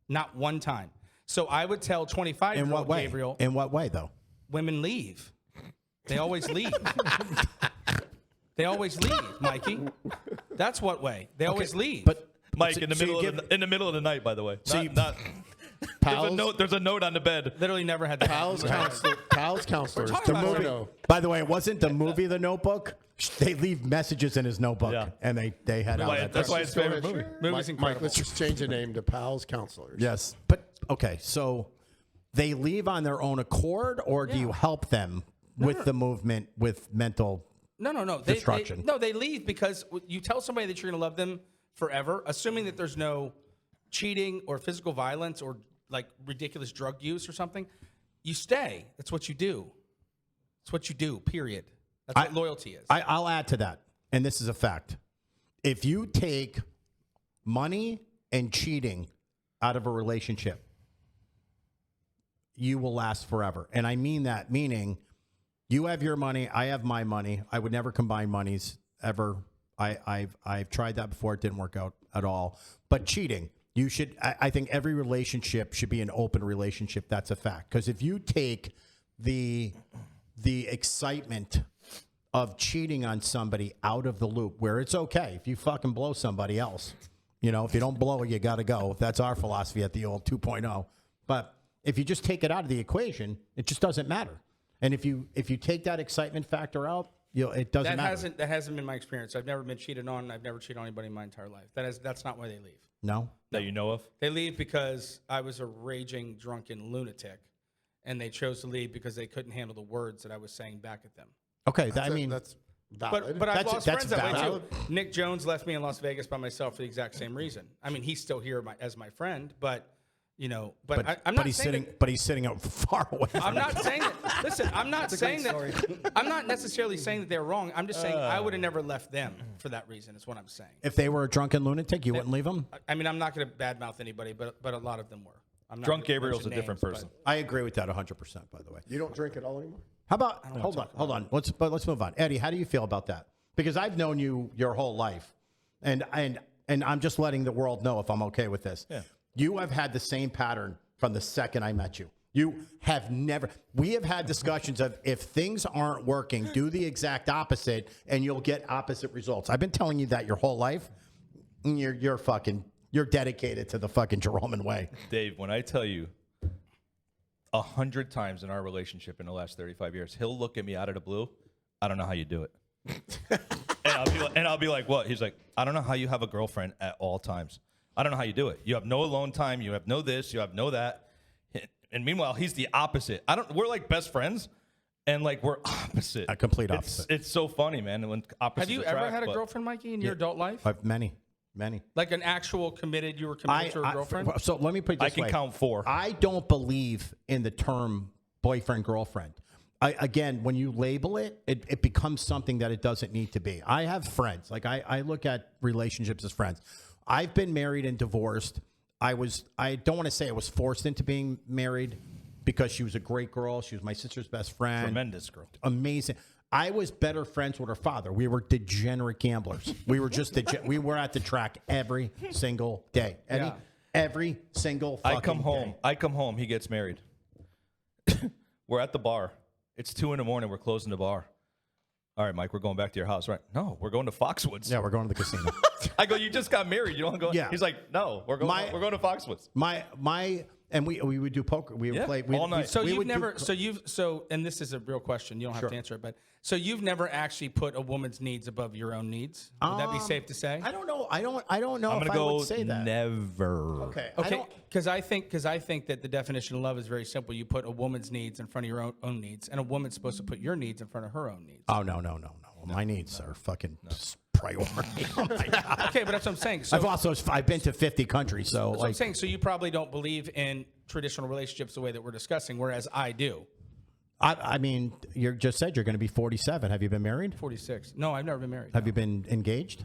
Not one time. So I would tell In 25-year-old what way? Gabriel, In what way, though? women leave. They always leave. They always leave, Mikey. That's what way. They always leave. But Mike, so- in the so you middle give- of in the middle of the night, by the way. So Not- Pals, there's a note on the bed. literally never had that. Pals, Pals counselors. talking The about movie. something- By the way, it wasn't the movie The Notebook. They leave messages in his notebook, Yeah. and they head out. That's why it's favorite movie. Movie's Mike, incredible. let's just change the name to Pals Counselors. Yes, but okay. So they leave on their own accord, or do you help them with the movement with mental? No. Destruction. They leave because you tell somebody that you're going to love them forever, assuming that there's no cheating or physical violence or like ridiculous drug use or something. You stay. That's what you do. It's what you do, period. That's what loyalty is. I'll add to that, and this is a fact. If you take money and cheating out of a relationship, you will last forever. And I mean that, meaning you have your money, I have my money. I would never combine monies ever. I've tried that before. It didn't work out at all. But cheating, you should. I think every relationship should be an open relationship. That's a fact. Because if you take the excitement of cheating on somebody out of the loop, where it's okay if you fucking blow somebody else, if you don't blow it, you got to go. That's our philosophy at the old 2.0. But if you just take it out of the equation, it just doesn't matter. And if you take that excitement factor out, it doesn't matter. That hasn't been my experience. I've never been cheated on. I've never cheated on anybody in my entire life. That's not why they leave. No. That you know of? They leave because I was a raging, drunken lunatic, and they chose to leave because they couldn't handle the words that I was saying back at them. Okay. That's valid. But I've That's- lost that's friends that way valid. too. Nick Jones left me in Las Vegas by myself for the exact same reason. I mean, he's still here as my friend, but I'm not he's saying sitting. that, But he's sitting out far away. I'm not saying that. Listen, I'm not saying that. story. I'm not necessarily saying that they're wrong. I'm just saying I would have never left them for that reason. Is what I'm saying. If they were a drunken lunatic, you wouldn't leave them. I mean, I'm not going to badmouth anybody, but a lot of them were. I'm not Drunk gonna Gabriel's a mention different names, person. I agree with that 100%. By the way, You don't drink at all anymore? how about hold on? Let's move on. Eddie, how do you feel about that? Because I've known you your whole life, and I'm just letting the world know if I'm okay with this. Yeah. You have had the same pattern from the second I met you. You have never. We have had discussions of if things aren't working, do the exact opposite, and you'll get opposite results. I've been telling you that your whole life. And you're dedicated to the fucking Jeroman way. Dave, when I tell you 100 times in our relationship in the last 35 years, he'll look at me out of the blue. I don't know how you do it. and I'll be like, what? He's like, I don't know how you have a girlfriend at all times. I don't know how you do it. You have no alone time. You have no this. You have no that. And meanwhile, he's the opposite. We're like best friends, and like we're opposite. A complete opposite. It's so funny, man. When opposites Have you attract, ever had a but- girlfriend, Mikey, in your adult life? I've many. Like an actual committed, you were committed to a girlfriend? So let me put it this I can way. count 4. I don't believe in the term boyfriend, girlfriend. Again, when you label it, it becomes something that it doesn't need to be. I have friends. Like I look at relationships as friends. I've been married and divorced. I don't want to say I was forced into being married because she was a great girl. She was my sister's best friend. Tremendous girl. Amazing. I was better friends with her father. We were degenerate gamblers. We were just we were at the track every single day. Eddie, Yeah. every single fucking I come home. day. I come home. He gets married. We're at the bar. It's 2 a.m. We're closing the bar. All right, Mike, we're going back to your house, right? No, we're going to Foxwoods. Yeah, we're going to the casino. I go, you just got married. You don't go. Yeah. He's like, no, we're going to Foxwoods. And we would do poker. We would Yeah, play all night. So we you've would never, and this is a real question. You don't have to answer it, but so you've never actually put a woman's needs above your own needs. Would that be safe to say? I don't know. I don't know I'm if gonna I go would say that. never. Okay. Okay, because I think that the definition of love is very simple. You put a woman's needs in front of your own needs, and a woman's supposed to put your needs in front of her own needs. Oh no. My needs are fucking priority. Oh my god. Okay, but that's what I'm saying. So, I've been to 50 countries, so that's what I'm like saying. So you probably don't believe in traditional relationships the way that we're discussing, whereas I do. I mean, you just said you're going to be 47. Have you been married? 46. No, I've never been married. Have you been engaged?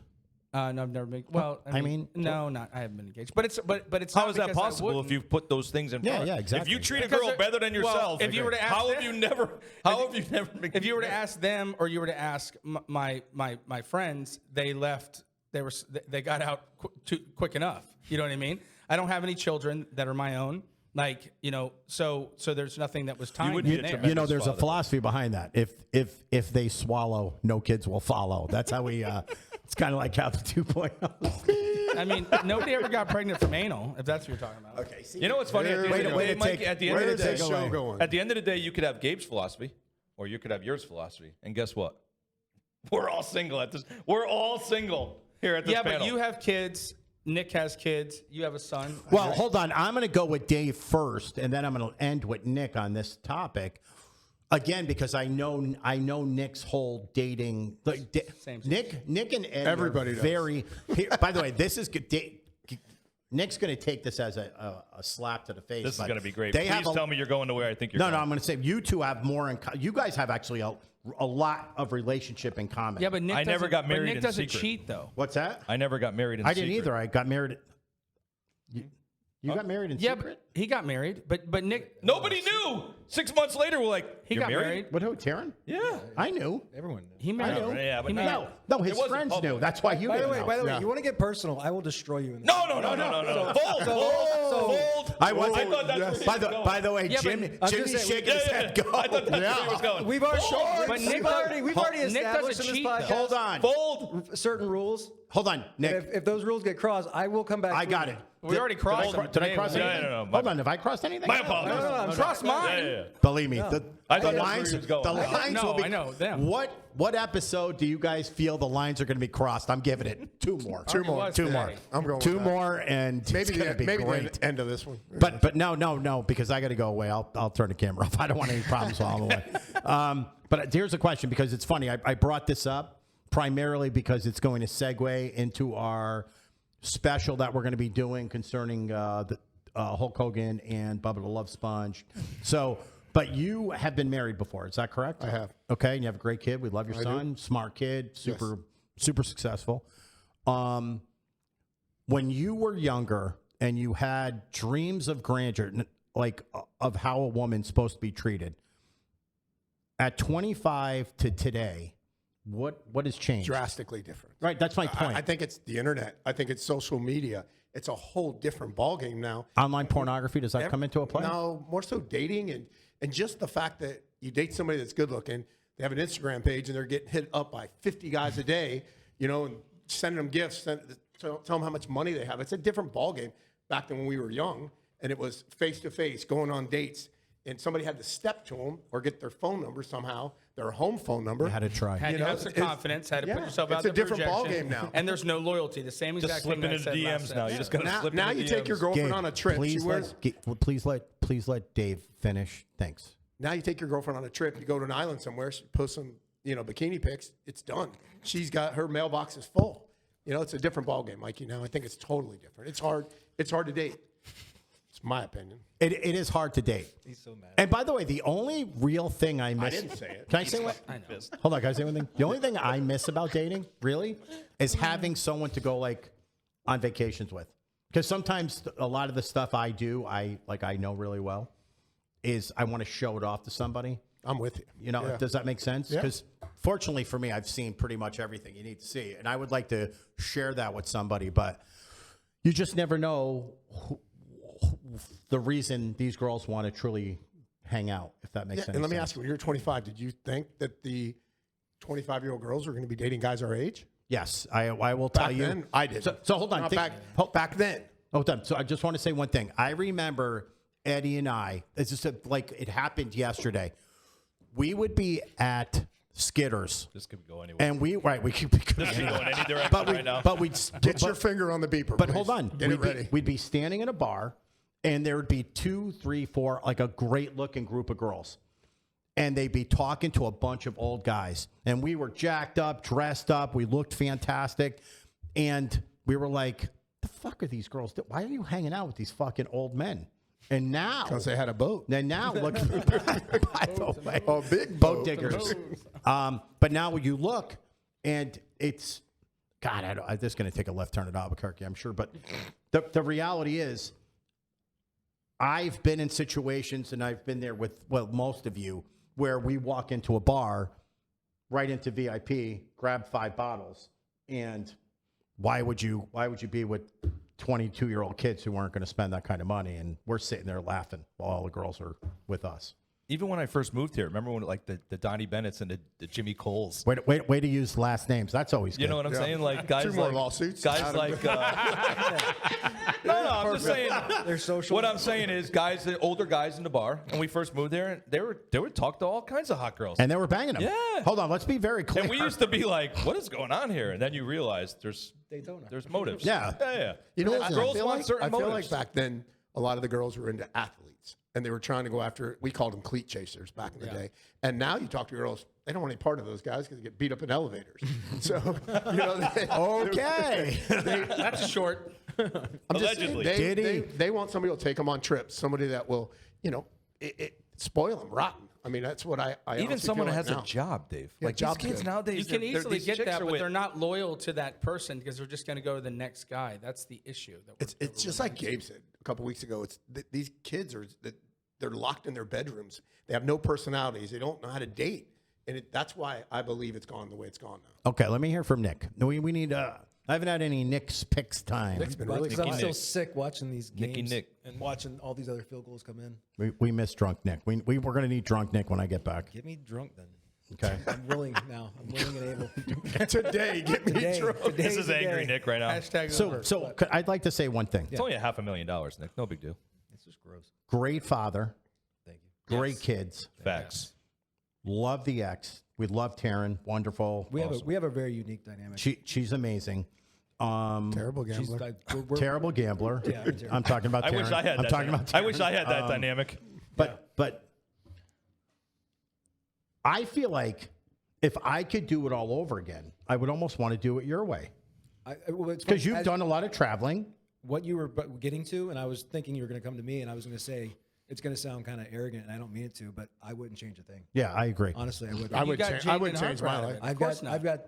No, I've never been. Well, I mean, no, not. I haven't been engaged. But it's How not is that because I possible wouldn't. if you put those things in Yeah, front? yeah, exactly. If you treat a Because girl it- better than well, yourself, if you were to ask how them- have you never? How have you never? Been If you were to ask them, or you were to ask my friends, they left. They got out quick enough. You know what I mean? I don't have any children that are my own. Like, so there's nothing that was tying would me be a there. tremendous There's a father. philosophy behind that. If they swallow, no kids will follow. That's how we. It's kind of like how the 2.0. I mean, nobody ever got pregnant from anal, if that's what you're talking about. Okay. See, You know what's funny? At the end of the day, Mike, at the end Where of is the this day, show going? at the end of the day, you could have Gabe's philosophy, or you could have yours philosophy. And guess what? We're all single at this. We're all single here at this Yeah, panel. but you have kids. Nick has kids. You have a son. Well, hold on. I'm going to go with Dave first, and then I'm going to end with Nick on this topic. Again, because I know Nick's whole dating. Same. Nick and Eddie Everybody are does. very. By the way, this is good. Nick's going to take this as a slap to the face. this is but going to be great. They Please have tell me you're going to where I think you're No, going. no. I'm going to say you two have more in. You guys have actually a lot of relationship in common. Yeah, but Nick I never doesn't- got but married Nick in doesn't secret. cheat though. What's that? I never got married in I didn't secret. either. I got married. You got married in Yeah, secret? but he got married. But Nick, Nobody knew. 6 months later, we're like, he you're got married. What? Who? Taryn? Yeah. I knew. Everyone knew. He married. know. Yeah, but He not- married. No, his It wasn't friends public. knew. That's why you By the didn't way, know. by the way, Yeah. you want to get personal? I will destroy you. In this. No. Fold. Fold. I wasn't. I thought that's where he By was going. the way, Yeah, but- Jimmy, I'm Jimmy's just saying, shaking his Yeah. head. Go. I thought that's where he was going. We've already, But Nick we've already Nick established doesn't in this cheat, though. podcast Hold on. Fold. certain rules. Hold on, Nick. If those rules get crossed, I will come back. I to got you. it. We already crossed Did I, them did I today, cross wasn't anything? it? No. Hold on. Have I crossed anything? My apologies. No, I'm Cross mine. Yeah. Believe me, the I thought that's where lines. he was going. The lines No, will be. I know them. What episode do you guys feel the lines are going to be crossed? I'm giving it 2 more. Two more. Two more. Today. I'm going with 2 that. more, and it's Maybe going to be maybe great. the end of this one. But no, because I got to go away. I'll turn the camera off. I don't want any problems while I'm away. But here's a question because it's funny. I brought this up primarily because it's going to segue into our special that we're going to be doing concerning the Hulk Hogan and Bubba the Love Sponge. So, but you have been married before. Is that correct? I have. Okay, and you have a great kid. We love your son. Smart kid. Super successful. When you were younger, and you had dreams of grandeur, like of how a woman's supposed to be treated. At 25 to today, what has changed? Drastically different. Right, that's my point. I think it's the internet. I think it's social media. It's a whole different ballgame now. Online pornography, does that come into a play? No, more so dating and just the fact that you date somebody that's good looking, they have an Instagram page and they're getting hit up by 50 guys a day, and sending them gifts, tell them how much money they have. It's a different ballgame back then when we were young, and it was face-to-face, going on dates, and somebody had to step to them or get their phone number somehow, their home phone number. You had to try. Had to have some confidence. Had to put yourself out there. It's a different for ballgame rejection, now. And there's no loyalty. The same exact Just slip thing into that I the said last DMs now. You episode. just got to slip Now into you the take your DMs. girlfriend on a trip. Please let Dave finish. Thanks. Now you take your girlfriend on a trip. You go to an island somewhere. She posts some, bikini pics. It's done. She's got her mailbox is full. It's a different ballgame, Mikey. Now I think it's totally different. It's hard. It's hard to date. It's my opinion. It is hard to date. He's so mad. And by the way, the only real thing I miss. I didn't say it. Can I say what? I know. Hold on, can I say one thing? The only thing I miss about dating, really, is having someone to go on vacations with. Because sometimes a lot of the stuff I do, I know really well, is I want to show it off to somebody. I'm with you. Yeah. Does that make sense? Yeah. Because fortunately for me, I've seen pretty much everything you need to see, and I would like to share that with somebody, but you just never know the reason these girls want to truly hang out, if that makes sense. And let me ask you, when you were 25, did you think that the 25-year-old girls were going to be dating guys our age? Yes, I will tell Back you. then, I did. So hold on. Not back then. Hold on. So I just want to say one thing. I remember Eddie and I. It's just like it happened yesterday. We would be at Skitters, This could go anywhere. and we could This could go in any direction right now. but we'd Get your finger on the beeper. But please. hold on. Get it ready. We'd be standing in a bar, and there would be 2, 3, 4, like a great-looking group of girls. And they'd be talking to a bunch of old guys. And we were jacked up, dressed up. We looked fantastic. And we were like, the fuck are these girls doing? Why are you hanging out with these fucking old men? And now... Because they had a boat. And now, look, by the way, Oh, big boat boat. diggers. But now when you look, and it's, God, this is going to take a left turn at Albuquerque, I'm sure. But the reality is, I've been in situations, and I've been there with, most of you, where we walk into a bar, right into VIP, grab 5 bottles, and why would you be with 22-year-old kids who aren't going to spend that kind of money? And we're sitting there laughing while all the girls are with us. Even when I first moved here, remember when the Donnie Bennett's and the Jimmy Coles? Way to use last names. That's always good. You know what I'm saying? Like guys 2 more like lawsuits. Guys like no, I'm just saying. They're social. What I'm saying is, the older guys in the bar, when we first moved there, they would talk to all kinds of hot girls. And they were banging them. Yeah. Hold on. Let's be very clear. And we used to be like, "What is going on here?" And then you realize there's motives. Yeah. Yeah. You know, Girls want certain I feel motives. like back then, a lot of the girls were into athletes, and they were trying to go after, we called them cleat chasers back in the day. And now you talk to girls, they don't want any part of those guys because they get beat up in elevators. So, Okay. That's short. I'm just saying, Allegedly. they want somebody who'll take them on trips, somebody that will, spoil them rotten. I mean, that's what I Even honestly someone feel that like has now. a job, Dave. Yeah, Like job's these kids good. nowadays, You can easily these get chicks that, are but with- they're not loyal to that person because they're just going to go to the next guy. That's the issue. It's just like Gabe said a couple weeks ago. It's these kids they're locked in their bedrooms. They have no personalities. They don't know how to date, and that's why I believe it's gone the way it's gone now. Okay, let me hear from Nick. We need I haven't had any Nick's picks time. Nick's been But really 'cause I'm fun. still sick watching these Nicky games Nick. and watching all these other field goals come in. We miss drunk Nick. We're going to need drunk Nick when I get back. Get me drunk then. Okay. I'm willing now. I'm willing and able. Today, get me Today, drunk. today This is the angry day. Nick right now. Hashtag So over. I'd like to say one thing. It's only $500,000, Nick. No big deal. It's just gross. Great father, Thank you. great kids. Facts. Love the ex. We love Taryn. Wonderful. We have a very unique dynamic. She's amazing. Terrible She's gambler. like, we're- Terrible gambler. Yeah, terrible. I'm talking about I Taryn. wish I had I'm that. talking about I wish Taryn. I had that dynamic. But I feel like if I could do it all over again, I would almost want to do it your way. Because you've done a lot of traveling. what you were getting to, and I was thinking you were going to come to me, and I was going to say it's going to sound kind of arrogant, and I don't mean it to, but I wouldn't change a thing. Yeah, I agree. Honestly, I wouldn't. I would got change. Jake I would and change Harper my out of life. it. Of course not. I've got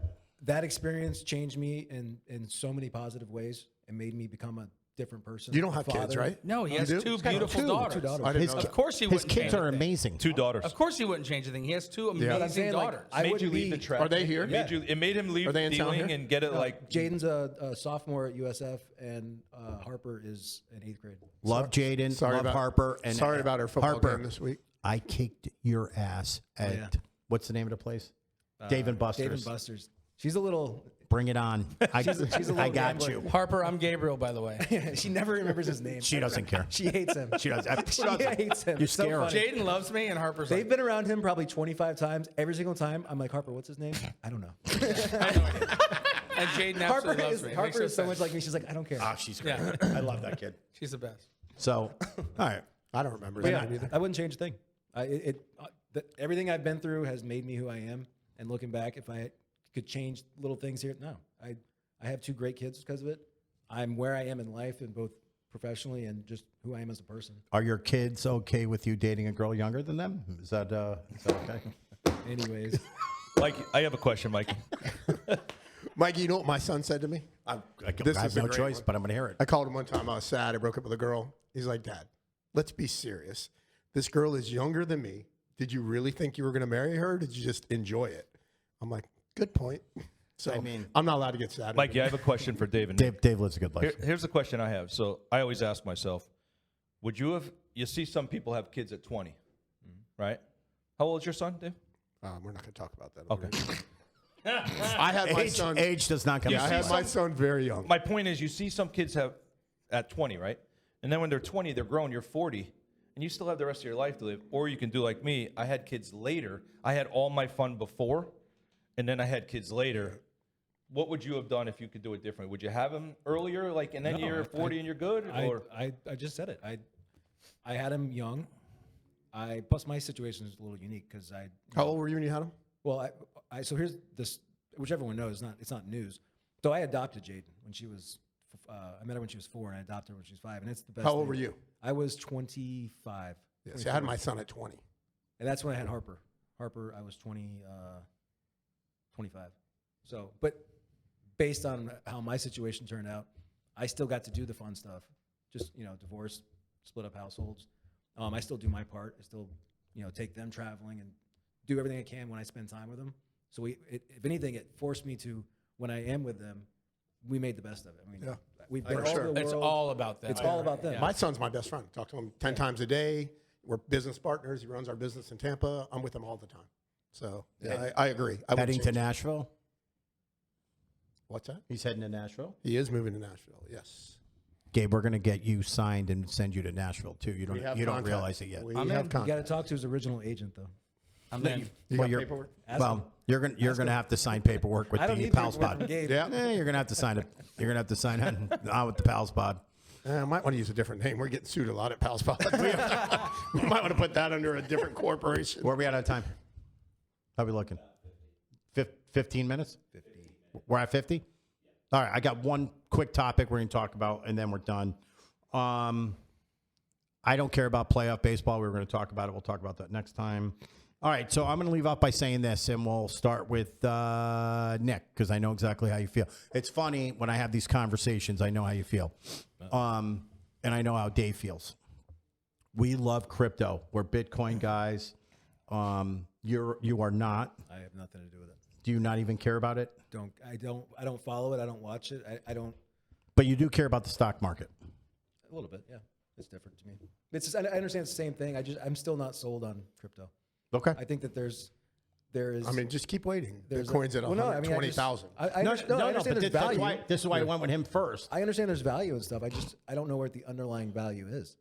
that experience changed me in so many positive ways and made me become a different person. You don't a have kids, father. right? No, he You has do? two He's got beautiful daughters. Two daughters. I didn't His, know ki- that. Of course he his wouldn't kids change are anything. amazing. 2 daughters. Of course he wouldn't change anything. He has two But I'm amazing saying, like, daughters. I Made you wouldn't leave be- the track. Are they here? It made him leave Are they in town dealing here? and get it like. Jaden's a sophomore at USF, and Harper is in 8th grade. Love Jaden, love Harper, and sorry about our football Harper. game this week. I kicked your ass at yeah. what's the name of the place? Dave and Buster's. Dave and Buster's. She's a little. Bring it on. She's a little I got gambler. you. Harper, I'm Gabriel, by the way. She never remembers his name. She doesn't care. She hates him. She does. She hates him. You It's so scare her. funny. Jaden loves me, and Harper's They've like, been around him probably 25 times. Every single time, I'm like, Harper, what's his name? I don't know. and Jaden Harper absolutely loves is, me. It Harper makes no is so sense. much like me. She's like, I don't care. Ah, she's great. Yeah. I love that kid. She's the best. So, all right. I don't remember But his yeah, name either. I wouldn't change a thing. Everything I've been through has made me who I am. And looking back, if I could change little things here, no. I have 2 great kids because of it. I'm where I am in life, and both professionally and just who I am as a person. Are your kids okay with you dating a girl younger than them? Is that okay? Anyways, Mike, I have a question, Mikey. Mikey, you know what my son said to me? I This have is a no great choice, one. but I'm going to hear it. I called him one time. I was sad. I broke up with a girl. He's like, Dad, let's be serious. This girl is younger than me. Did you really think you were going to marry her? Or did you just enjoy it? I'm like, good point. So I mean- I'm not allowed to get sad. Mikey, I have a question for Dave and Nick. Dave lives a good life. Here's the question I have. So I always ask myself, would you have, you see some people have kids at 20, right? How old is your son, Dave? We're not going to talk about that. Okay. I had my son. Age does not come Yeah, I into had play. my son very young. My point is, you see some kids have at 20, right? And then when they're 20, they're grown, you're 40, and you still have the rest of your life to live. Or you can do like me. I had kids later. I had all my fun before, and then I had kids later. What would you have done if you could do it differently? Would you have them earlier, like, and then No, you're 40 and you're good? Or I just said it. I had him young. Plus my situation is a little unique because How old were you when you had him? well, so here's this, which everyone knows, it's not news. So I adopted Jaden when she was, I met her when she was 4, and I adopted her when she was 5, and it's the best. How old thing. were you? I was 25. Yeah, see, I had my son at 20. And that's when I had Harper. Harper, I was 25. So, but based on how my situation turned out, I still got to do the fun stuff. Just, divorce, split up households. I still do my part. I still, take them traveling and do everything I can when I spend time with them. So if anything, it forced me to, when I am with them, we made the best of it. I mean, Yeah. we've been For all sure. over the It's world. all about them. It's all about them. My son's my best friend. Talk to him 10 times a day. We're business partners. He runs our business in Tampa. I'm with him all the time. So, yeah, I agree. I would Heading to change it. Nashville? What's that? He's heading to Nashville? He is moving to Nashville, yes. Gabe, we're going to get you signed and send you to Nashville, too. You We don't have realize contact. it yet. We I'm have in. You got to contact. talk to his original agent, though. I'm in. You Well, got you're- paperwork? Ask Well, him. you're gonna have to sign paperwork with I don't the need Pals paperwork from Pod. Gabe. Yeah. You're gonna have to sign it. You're gonna have to sign on with the Pals Pod. I might want to use a different name. We're getting sued a lot at Pals Pod. We might want to put that under a different corporation. Where are we at on time? How are we looking? 15 minutes? 50. We're at 50? All right, I got one quick topic we're going to talk about, and then we're done. I don't care about playoff baseball. We were going to talk about it. We'll talk about that next time. All right, so I'm going to leave off by saying this, and we'll start with Nick, because I know exactly how you feel. It's funny, when I have these conversations, I know how you feel. And I know how Dave feels. We love crypto. We're Bitcoin guys. You are not. I have nothing to do with it. Do you not even care about it? I don't follow it. I don't watch it. I don't. But you do care about the stock market. A little bit, yeah. It's different to me. It's just, I understand it's the same thing. I'm still not sold on crypto. Okay. I think that there is. I mean, just keep waiting. There's Bitcoin's at well, no, I mean, I just- 120,000. I understand there's value. This is why I went with him first. I understand there's value and stuff. I don't know what the underlying value is.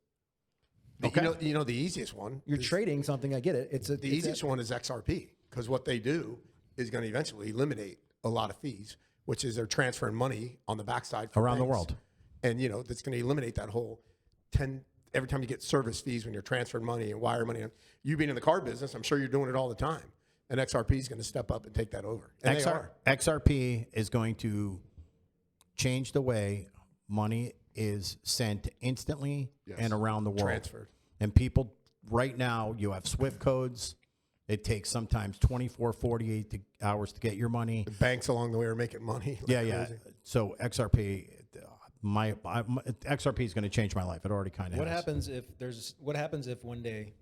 Okay. You know the easiest one. You're is- trading something. I get it. The easiest one is XRP, because what they do is going to eventually eliminate a lot of fees, which is they're transferring money on the backside for Around the banks. world. And that's going to eliminate that whole every time you get service fees when you're transferring money and wire money. You being in the car business, I'm sure you're doing it all the time. And XRP is going to step up and take that over. And they are. XRP is going to change the way money is sent instantly Yes. and around the world. Transferred. And people, right now, you have SWIFT codes. It takes sometimes 24, 48 hours to get your money. The banks along the way are making money. like Yeah. crazy. So XRP, my XRP is going to change my life. It already kind of What has. happens if one day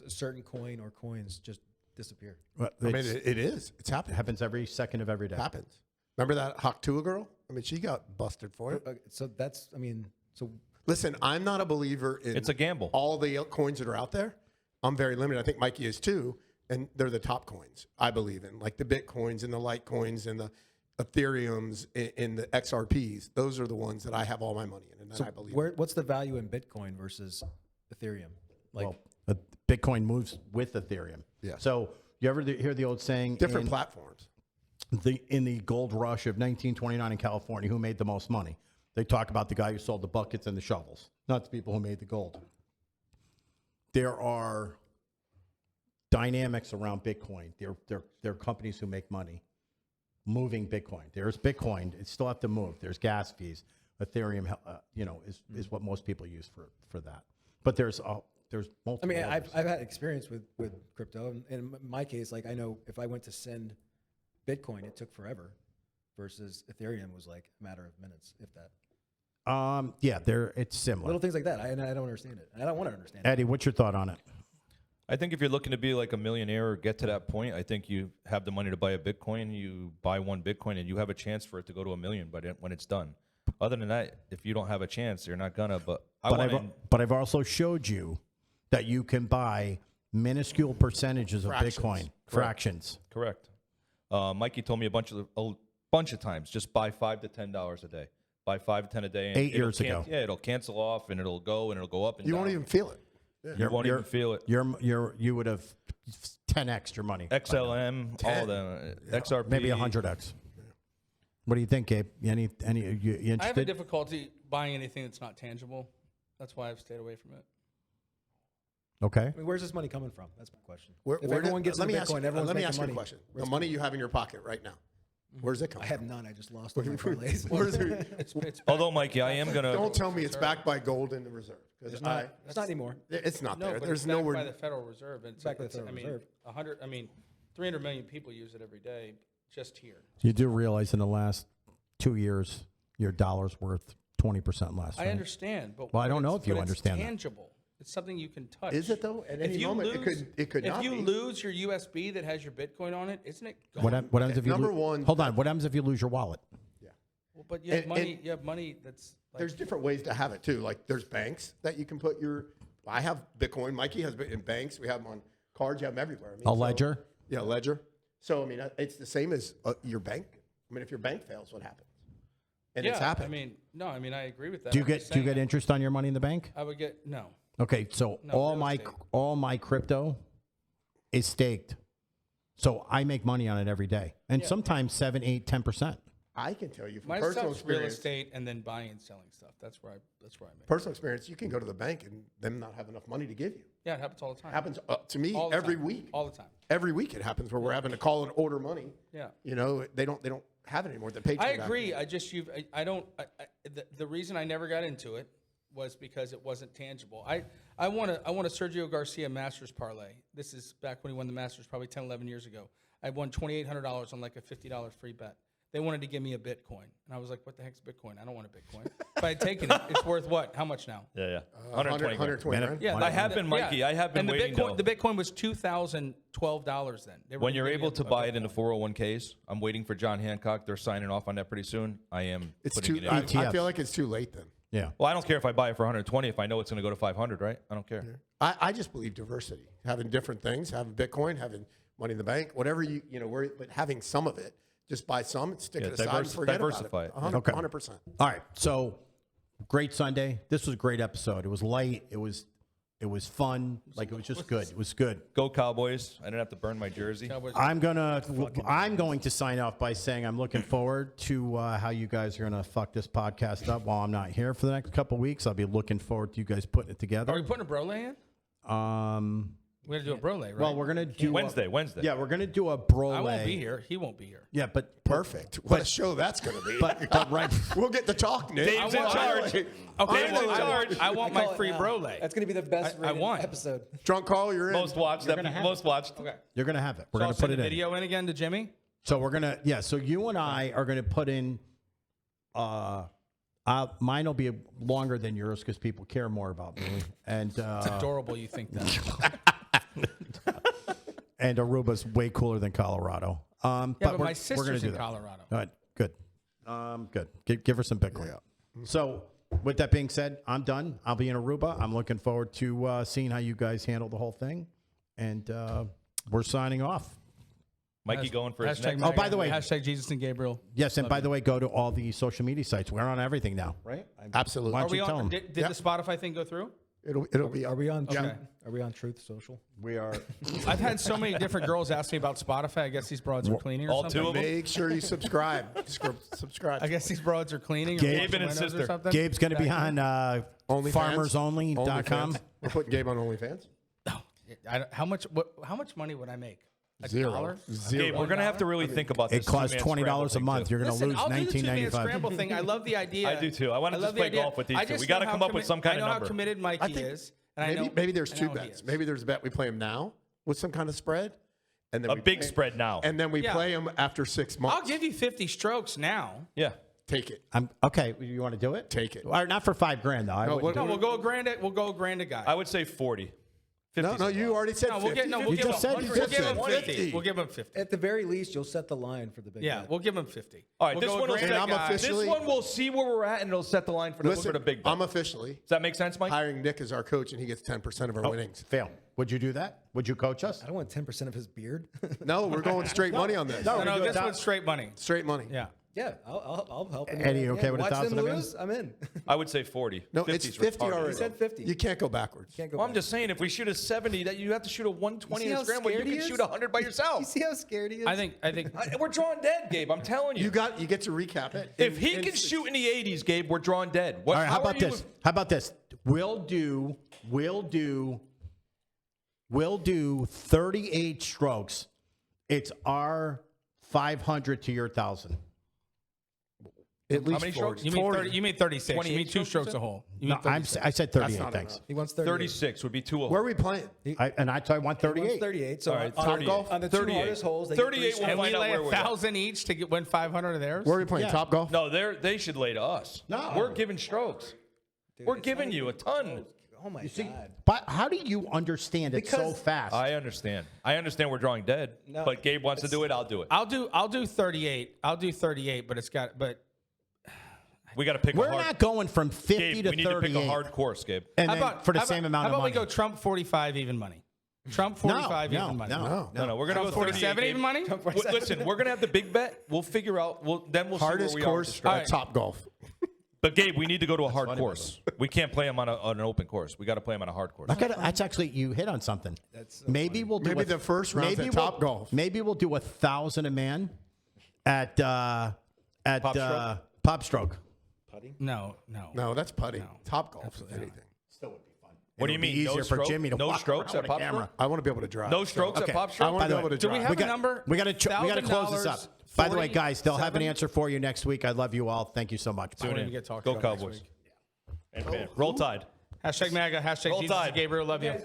a certain coin or coins just disappear? Well, I mean, it's- it is. It's it happening. happens every second of every day. It happens. Remember that Haktua girl? I mean, she got busted for it. So that's, I mean, so Listen, I'm not a believer in It's a gamble. all the coins that are out there. I'm very limited. I think Mikey is too. And they're the top coins I believe in, like the Bitcoins and the Litecoins and the Ethereums and the XRPs. Those are the ones that I have all my money in and that I believe in. what's the value in Bitcoin versus Ethereum? Like, Well, Bitcoin moves with Ethereum. Yeah. So you ever hear the old saying? Different in platforms. in the gold rush of 1929 in California, who made the most money? They talk about the guy who sold the buckets and the shovels, not the people who made the gold. There are dynamics around Bitcoin. There are companies who make money moving Bitcoin. There's Bitcoin; it still have to move. There's gas fees. Ethereum, is what most people use for that. But there's multiple. I mean, others. I've had experience with crypto, and in my case, like I know if I went to send Bitcoin, it took forever, versus Ethereum was like a matter of minutes, if that. Yeah, it's similar. Little things like that, and I don't understand it. And I don't want to understand it. Eddie, what's your thought on it? I think if you're looking to be like a millionaire or get to that point, I think you have the money to buy a Bitcoin. You buy one Bitcoin, and you have a chance for it to go to $1 million. But when it's done, other than that, if you don't have a chance, you're not gonna. But I've also showed you that you can buy minuscule percentages of Fractions. Bitcoin, fractions. Correct. Mikey told me a bunch of times, just buy $5 to $10 a day. Buy 5 to 10 a day. And 8 years it'll ago. Yeah, it'll cancel off and it'll go and it'll go up and You down. won't even feel it. You won't even feel it. You would have 10x your money. XLM, all the XRP. Maybe 100x. What do you think, Gabe? You I have a interested? difficulty buying anything that's not tangible. That's why I've stayed away from it. Okay. I mean, where's this money coming from? That's my question. Where If everyone gets let into me ask Bitcoin, you, everyone's let me making ask you a money. question. The Where's money you have in your pocket right now, where's it I coming have from? none. I just lost all my parlays. Where's it? It's Although, Mikey, I am gonna. Don't tell me it's backed by gold in the reserve. It's not anymore. It's not no, there. but There's it's backed nowhere. by the Federal Reserve. It's backed by the it's- Federal I mean, Reserve. 100. I mean, 300 million people use it every day, just here. You do realize in the last 2 years, your dollar's worth 20% less. I right? understand, but Well, I don't but know it's- if you but it's understand that. tangible. It's something you can touch. Is it though? At any moment, it could if not you be. lose your USB that has your Bitcoin on it, isn't it gone? What happens if you Number one- Hold on. What happens if you lose your wallet? Well, but you have And- money. and You have money that's. Like, There's different ways to have it too. Like there's banks that you can put your. I have Bitcoin. Mikey has in banks. We have them on cards. You have them everywhere. I mean, A ledger? Yeah, ledger. So I mean, it's the same as your bank. I mean, if your bank fails, what happens? And it's yeah, happened. I mean, no, I mean, I agree with that. Do you I'm get just do you saying get interest on your money in the bank? I would get no. Okay, so No, all real my estate. all my crypto is staked. So I make money on it every day. And sometimes 7, 8, 10%. I can tell you from My personal stuff's real experience. estate and then buying and selling stuff. That's where I make. Personal experience. You can go to the bank and them not have enough money to give you. Yeah, it happens all the time. Happens to me All the every time. week. All the time. Every week it happens where we're having to call and order money. Yeah. You know, they don't have it anymore. The paycheck. I agree. I just I don't. The reason I never got into it was because it wasn't tangible. I want a Sergio Garcia Masters parlay. This is back when he won the Masters, probably 10, 11 years ago. I won $2,800 on like a $50 free bet. They wanted to give me a Bitcoin, and I was like, "What the heck's Bitcoin? I don't want a Bitcoin." If I had taken it, it's worth what? How much now? Yeah. 120. 120 grand. Yeah, I have been, Mikey. I have been and waiting, The Bitcoin was $2,012 then. They were When you're giving me able to a buy it in the Bitcoin. 401ks, I'm waiting for John Hancock. They're signing off on that pretty soon. I am It's putting too. it in. I ETFs. feel like it's too late then. Yeah. Well, I don't care if I buy it for 120 if I know it's going to go to 500, right? I don't care. I just believe diversity, having different things, having Bitcoin, having money in the bank, whatever but having some of it. Just buy some and stick Yeah, it aside and forget diversify it. about it. Okay. 100%. All right. So great Sunday. This was a great episode. It was light. It was fun. Like it was just good. It was good. Go Cowboys. I didn't have to burn my jersey. Cowboys- I'm going to sign off by saying I'm looking forward to how you guys are gonna fuck this podcast up while I'm not here for the next couple weeks. I'll be looking forward to you guys putting it Are we together. putting a Brolay in? We got to do a Brolay, right? Well, we're gonna do Wednesday. Yeah, we're gonna do a brolay. I won't be here. He won't be here. Yeah, but Perfect. What a show that's going to be. but right. We'll get to talk, Nick. Dave's in charge. Okay, Dave's in charge. I want my free Brolay. That's going to be the best I won. episode. Drunk call, you're in. Most watched. Most watched. Okay. You're gonna have it. We're So I'll gonna put send it the in. video in again to Jimmy. So we're gonna So you and I are gonna put in a Mine will be longer than yours because people care more about me. And Adorable, you think that? and Aruba's way cooler than Colorado. Yeah, but my we're gonna sister's do in that. Colorado. All right, good. Good. Give her some Bitcoin. So, with that being said, I'm done. I'll be in Aruba. I'm looking forward to seeing how you guys handle the whole thing. And we're signing off. Mikey going for his Hashtag next. Oh, by the way- hashtag Jesus and Gabriel. Yes, and by the way, go to all the social media sites. We're on everything now, right? Absolutely. Why Are don't we you tell on? them? Did the Spotify thing go through? It'll be. Are we on? Okay. Are we on Truth Social? We are. I've had so many different girls ask me about Spotify. I guess these broads are cleaning or all something. two of them? Make sure you subscribe. I Subscribe. guess these broads are cleaning. Gabe or and his windows or sister. something. Gabe's going to be on OnlyFans? farmersonly.com. OnlyFans. We're putting Gabe on OnlyFans. How much money would I make? Zero. Gabe, we're gonna have to really think about this. It costs two-man $20 scramble a thing, month. too. You're going to Listen, lose I'll do the two-man $19.95. scramble thing. I love the idea. I do too. I wanna love just the play idea. golf with these I two. just We gotta know come how up with some kind I of know how number. committed Mikey is. And I know, Maybe there's I two know he bets. is. Maybe there's a bet we play him now with some kind of spread, and then A we big play- spread now. and then we Yeah. play him after 6 months. I'll give you 50 strokes now. Yeah. Take it. Okay, you want to do it? Take it. Or not for $5,000 though. I No, wouldn't what- do No, it. we'll go a grand a guy. I would say 40. No, 50's no, a you lot. already said No, 50. we'll You give just him, said we'll give him 50. 50. We'll give him 50. At the very least, you'll set the line for the big. Yeah, bet. we'll give him 50. All right, We'll this go a one will grand set. a I'm guy. officially- This one we'll see where we're at, and it'll set the line for the, Listen, for the big bet. I'm officially Does that make sense, Mike? hiring Nick as our coach, and he gets 10% of our winnings. Fail. Would you do that? Would you coach us? I don't want 10% of his beard. No, we're going straight money on this. No, this one's straight money. Straight money. Yeah. Yeah, I'll help him. Eddie, you okay with watch 1,000 them of lose? I'm in. I would say 40. No, 50's it's 50 retarded. already. He said 50. You can't go backwards. Can't go Well, I'm back. just saying, if we shoot a 70, that you have to shoot a 120 You in see a how scramble. You scared he can is? shoot 100 by You yourself. see how scared he is? I think We're drawing dead, Gabe. I'm telling you. You get to recap it. If he can shoot in the 80s, Gabe, we're drawing dead. What, All right, how are about you- this? How about this? We'll do 38 strokes. It's our 500 to your 1,000. At least many 40. strokes? you mean 36. You 28 mean two strokes, strokes you said? a hole. You No, mean 36. I said 38, not thanks. enough. He wants 38. 36 would be 2 of Where them. are we playing? And I told you I want He wants 38. 38. So All right, on, 38. on the two 38. hardest holes, they get 38 three will And find we out lay where we're at. 1,000 each to win 500 of theirs. Where are we playing? Yeah. Top golf? No, they should lay to us. No. We're giving strokes. We're giving you a ton. Oh my God. But how do you understand it so Because- fast? I understand. I understand we're drawing dead. No, but Gabe wants to do it. I'll do it. I'll do 38. I'll do 38, but We got to pick We're a hard. not going from 50 Gabe, to we need to 38. pick a hard course, Gabe. And how then about for the how same about- amount how of about money. we go Trump 45 even money? Trump 45 even money. no. No, we're gonna Trump go 47 38, even Gabe. money? Listen, we're gonna have the big bet. We'll figure out. Then we'll Hardest see where we are with the course strike. at Top Golf. But Gabe, we need to go to a hard course. We can't play him on an open course. We got to play him on a hard course. That's actually, you hit on something. Maybe we'll do Maybe the first round's at Top Golf. Maybe we'll do 1,000 a man at Pop Stroke. No. No, that's putting. Top Golf is anything. What do you It'll be mean? easier No, for stroke? Jimmy to no walk strokes around at with a Pop camera. Stroke? I want to be able to drive. No strokes Okay. at Pop I Stroke? want to be the able to way, Do we drive. have a number? We got to close this up. $1,000, By the way, guys, they'll have an 47? answer for you next week. I love you all. Thank you so much. I Bye. won't even get talked Go about next Cowboys. week. And Roll Tide. Hashtag MAGA. Hashtag Roll Jesus Tide. and Gabriel. Love you.